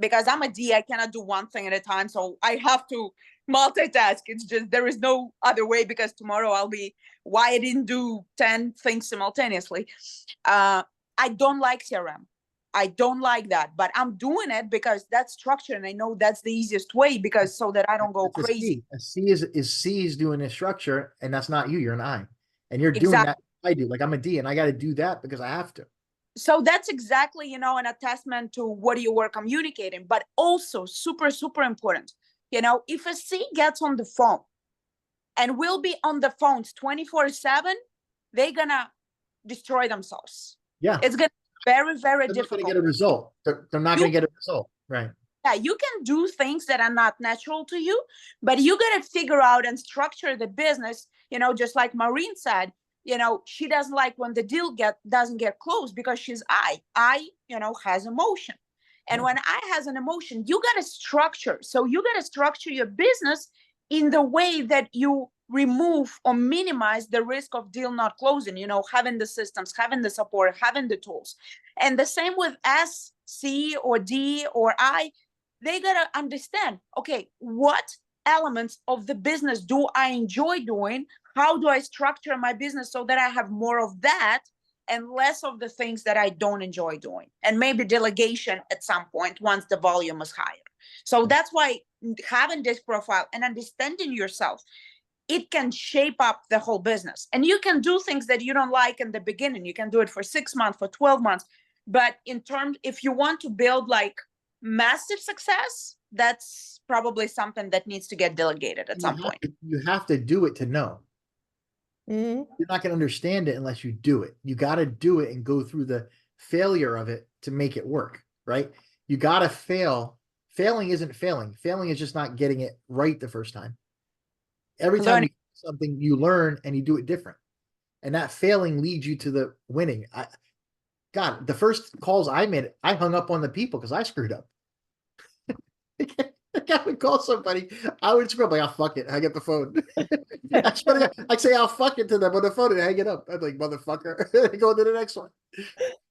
because I'm a D, I cannot do one thing at a time. So I have to multitask. It's just, there is no other way, because tomorrow I'll be, why I didn't do 10 things simultaneously. I don't like CRM. I don't like that, but I'm doing it because that's structure, and I know that's the easiest way, because so that I don't go It's crazy. A C is C is doing a structure, and that's not you. You're an I, and you're doing Exactly. that. I do. Like, I'm a D, and I got to do that because I have to. So that's exactly, an attestament to what you were communicating, but also super, super important. If a C gets on the phone and will be on the phones 24/7, they're gonna destroy themselves. Yeah, It's gonna be very, very they're not difficult. going to get a result. They're not going to get a result, right? Yeah, you can do things that are not natural to you, but you got to figure out and structure the business, just like Maureen said, she doesn't like when the deal doesn't get closed because she's I, has emotion. And when I has an emotion, you got to structure. So you got to structure your business in the way that you remove or minimize the risk of deal not closing, having the systems, having the support, having the tools. And the same with S, C, or D, or I. They got to understand, okay, what elements of the business do I enjoy doing? How do I structure my business so that I have more of that and less of the things that I don't enjoy doing? And maybe delegation at some point once the volume is higher. So that's why having this profile and understanding yourself, it can shape up the whole business. And you can do things that you don't like in the beginning. You can do it for 6 months, for 12 months. But if you want to build like massive success, that's probably something that needs to get delegated at some point. You have to do it to know. Mhm. You're not going to understand it unless you do it. You got to do it and go through the failure of it to make it work, right? You got to fail. Failing isn't failing. Failing is just not getting it right the first time. Every time you do something, you learn and you do it different. And that failing leads you to the winning. God, the first calls I made, I hung up on the people because I screwed up. I would call somebody, I would screw up like, oh, fuck it, hang up the phone. I'd say, I'll fuck it to them on the phone and hang it up. I'm like, motherfucker, go to the next one.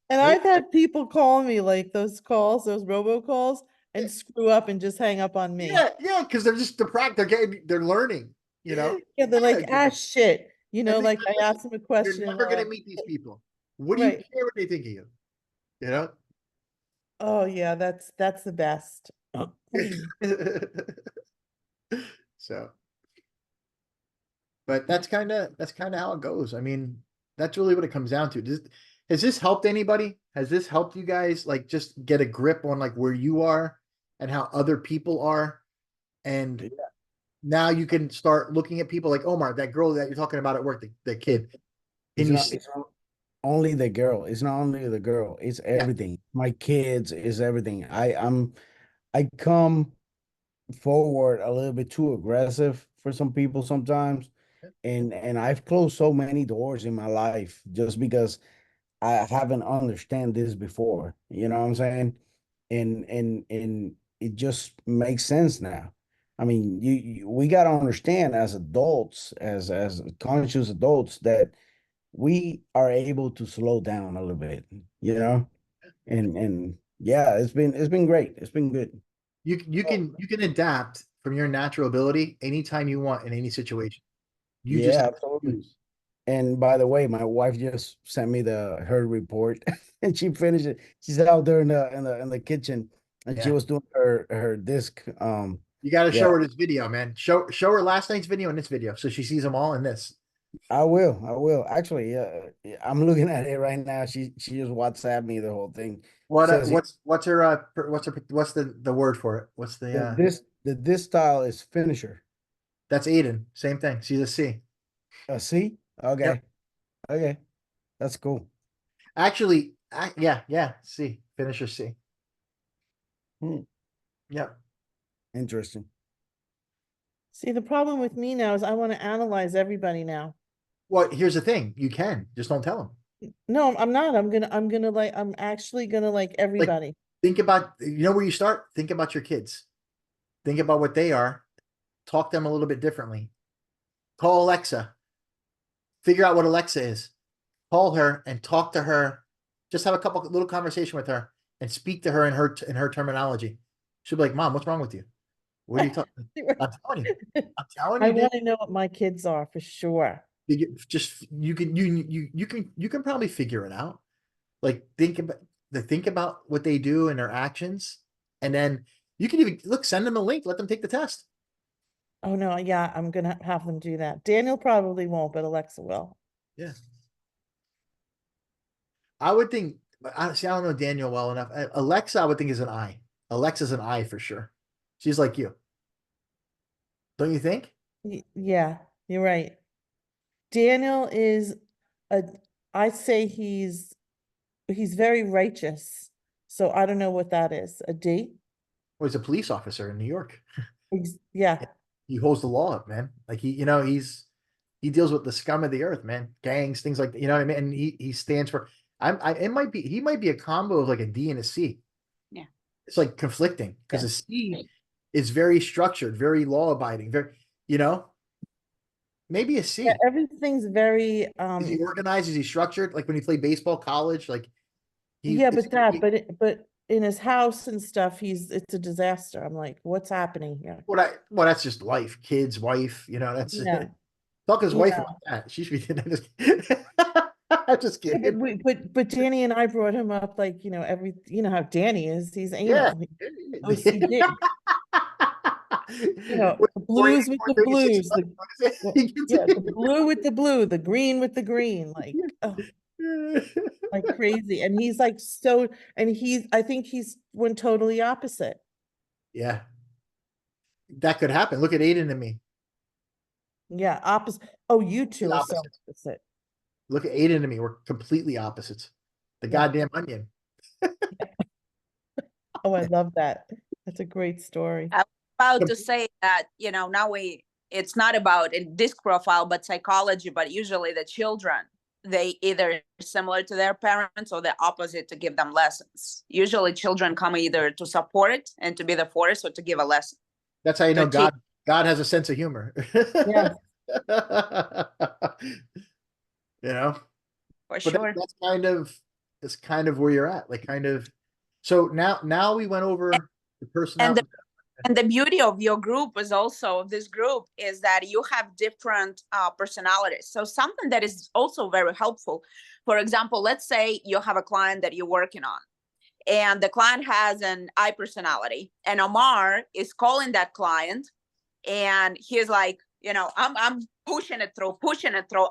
And I've had people call me like those calls, those robocalls, and screw up and just hang up on me. Yeah, because they're just they're learning, Yeah, they're like, ah, shit. Like I asked them a question. You're never gonna meet these people. What do you care what they think of you? Oh yeah, that's the best. So, but that's kind of how it goes. I mean, that's really what it comes down to. Has this helped anybody? Has this helped you guys like just get a grip on like where you are and how other people are? And now you can start looking at people like Omar, that girl that you're talking about at work, the kid. It's not only the girl. It's not only the girl. It's everything. My kids is everything. I come forward a little bit too aggressive for some people sometimes, and I've closed so many doors in my life just because I haven't understand this before. You know what I'm saying? And it just makes sense now. I mean, we got to understand as adults, as conscious adults, that we are able to slow down a little bit, and yeah, it's been great. It's been good. You can adapt from your natural ability anytime you want in any situation. You just Yeah, absolutely. And by the way, my wife just sent me her report and she finished it. She's out there in the kitchen and she Yeah. was doing her disc. You got to Yeah, show her this video, man. Show her last night's video and this video, so she sees them all in this. I will. I will. Actually, yeah, I'm looking at it right now. She just WhatsApp me the whole thing. What Says what's her what's the word for it? What's the the disc style is finisher. that's Aiden. Same thing. She's a C. A C? Okay. Okay. That's cool. Actually, yeah, C. Finisher C. Hmm. Yep. Interesting. See, the problem with me now is I want to analyze everybody now. Well, here's the thing. You can just don't tell them. No, I'm not. I'm actually gonna like everybody. Think about, where you start? Think about your kids. Think about what they are. Talk to them a little bit differently. Call Alexa. Figure out what Alexa is. Call her and talk to her. Just have a little conversation with her and speak to her in her terminology. She'll be like, "Mom, what's wrong with you? What are you talking?" I'm telling you. I'm telling I you, dude. want to know what my kids are for sure. You can probably figure it out. Like think about what they do and their actions, and then you can even send them a link, let them take the test. Oh no, yeah, I'm gonna have them do that. Daniel probably won't, but Alexa will. Yeah. I would think, but I don't know Daniel well enough. Alexa, I would think is an I. Alexa's an I for sure. She's like you. Don't you think? Yeah, you're right. Daniel is I say he's very righteous. So I don't know what that is. A D? Well, he's a police officer in New York. Yeah. He holds the law up, man. Like he deals with the scum of the earth, man. Gangs, things like that. You know what I mean? And he stands for he might be a combo of like a D and a C. Yeah. It's like conflicting because a C is very structured, very law abiding, maybe a C. Yeah, everything's very Is he organized? Is he structured? Like when he played baseball, college, like yeah, but in his house and stuff, it's a disaster. I'm like, what's happening here? Well, that's just life, kids, wife, that's Yeah. talk to his wife Yeah. about that. She should be I'm just Yeah, kidding. but Danny and I brought him up like, you know how Danny is. He's Yeah. anal. OCD. The blues with the blues, the blue with the blue, the green with the green, like like crazy. And he's like I think he's one totally opposite. Yeah. That could happen. Look at Aiden and me. Yeah, opposite. Oh, you two are so Opposite. opposite. Look at Aiden and me. We're completely opposites. The Yeah. goddamn onion. Oh, I love that. That's a great story. About to say that, now it's not about a disc profile, but psychology, but usually the children, they either similar to their parents or the opposite to give them lessons. Usually children come either to support it and to be the force or to give a lesson. That's how you know To God has a sense of humor. Yes. For But sure. that's kind of where you're at. Like kind of. So now we went over the personality. And the beauty of your group is also of this group is that you have different personalities. So something that is also very helpful. For example, let's say you have a client that you're working on, and the client has an I personality, and Omar is calling that client, and he's like, I'm pushing it through,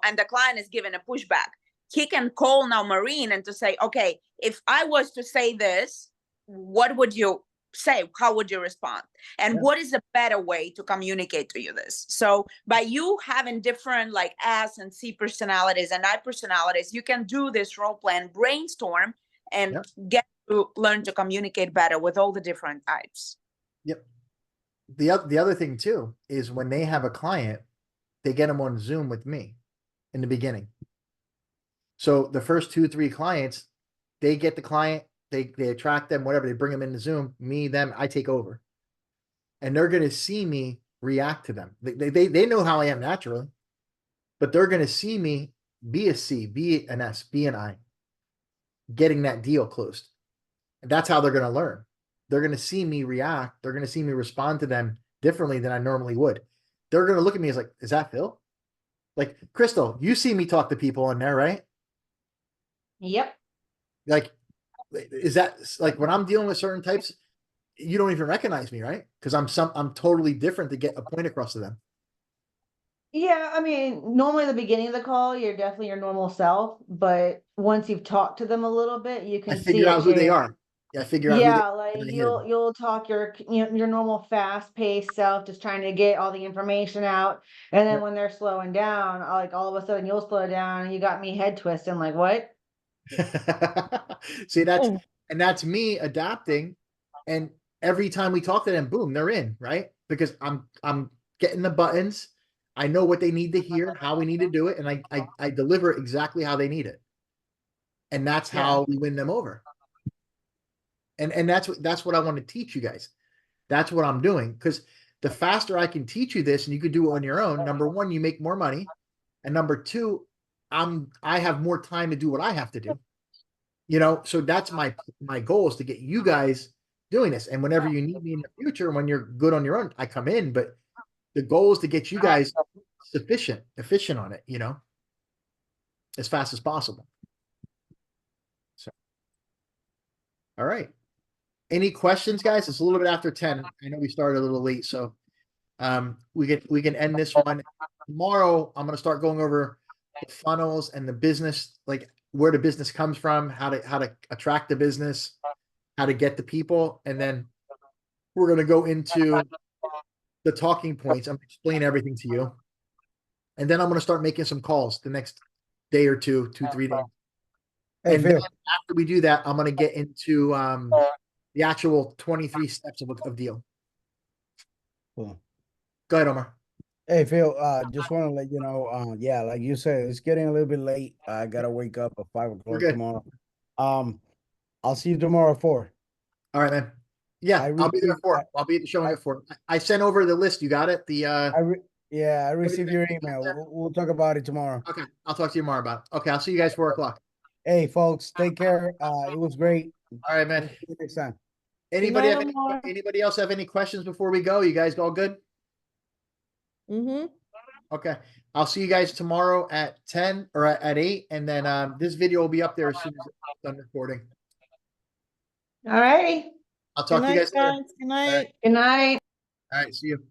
and the client is giving a pushback. He can call now Marine and to say, okay, if I was to say this, what would you say? How would you respond? And what is a better way to communicate to you this? So by you having different like S and C personalities and I personalities, you can do this role play and brainstorm and get to learn to communicate better with all the different types. Yep. The other thing too is when they have a client, they get them on Zoom with me in the beginning. So the first 2-3 clients, they get the client, they attract them, whatever, they bring them into Zoom, me, them, I take over. And they're going to see me react to them. They know how I am naturally, but they're going to see me be a C, be an S, be an I, getting that deal closed. And that's how they're going to learn. They're going to see me react. They're going to see me respond to them differently than I normally would. They're going to look at me as like, is that Phil? Like Crystal, you see me talk to people in there, right? Yep. Like, is that like when I'm dealing with certain types, you don't even recognize me, right? Because I'm totally different to get a point across to them. Yeah, I mean, normally at the beginning of the call, you're definitely your normal self, but once you've talked to them a little bit, you I can see figure it out who they change. are. Yeah, I figure out who they Yeah, are like when I hear them. you'll talk your normal fast-paced self, just trying to get all the information out. And then Yeah. when they're slowing down, like all of a sudden you'll slow down and you got me head twisting, like what? See, Oh. that's me adapting. And every time we talk to them, boom, they're in, right? Because I'm getting the buttons. I know what they need to hear, how we need to do it, and I deliver exactly how they need it. And that's how we win them over. And that's what I want to teach you guys. That's what I'm doing. Because the faster I can teach you this and you can do it on your own, number one, you make more money. And number two, I have more time to do what I have to do. So that's my goal is to get you guys doing this. And whenever you need me in the future, when you're good on your own, I come in. But the goal is to get you guys efficient on it, as fast as possible. So, all right. Any questions, guys? It's a little bit after 10. I know we started a little late, so we can end this one. Tomorrow, I'm going to start going over the funnels and the business, like where the business comes from, how to attract the business, how to get the people, and then we're going to go into the talking points. I'm going to explain everything to you, and then I'm going to start making some calls the next day or 3 days. Hey, And then Phil. after we do that, I'm going to get into the actual 23 steps of deal. Cool. Go ahead, Omar. Hey, Phil, just want to let you know, yeah, like you said, it's getting a little bit late. I gotta wake up at 5 o'clock good. tomorrow. I'll see you tomorrow at 4. All right, man. Yeah, I'll be there at 4. I'll be showing at 4. I sent over the list. You got it? Yeah, I received your email. We'll talk about it tomorrow. Okay, I'll talk to you tomorrow about it. Okay, I'll see you guys 4 o'clock. Hey, folks, take care. It was great. All right, man. See you next time. Anybody night, have Omar. anybody else have any questions before we go? You guys all good? Mm-hmm. Okay, I'll see you guys tomorrow at 10 or at 8, and then this video will be up there as soon as it's done recording. All righty. I'll talk to you guys later. Good night. Good night. All right, see you.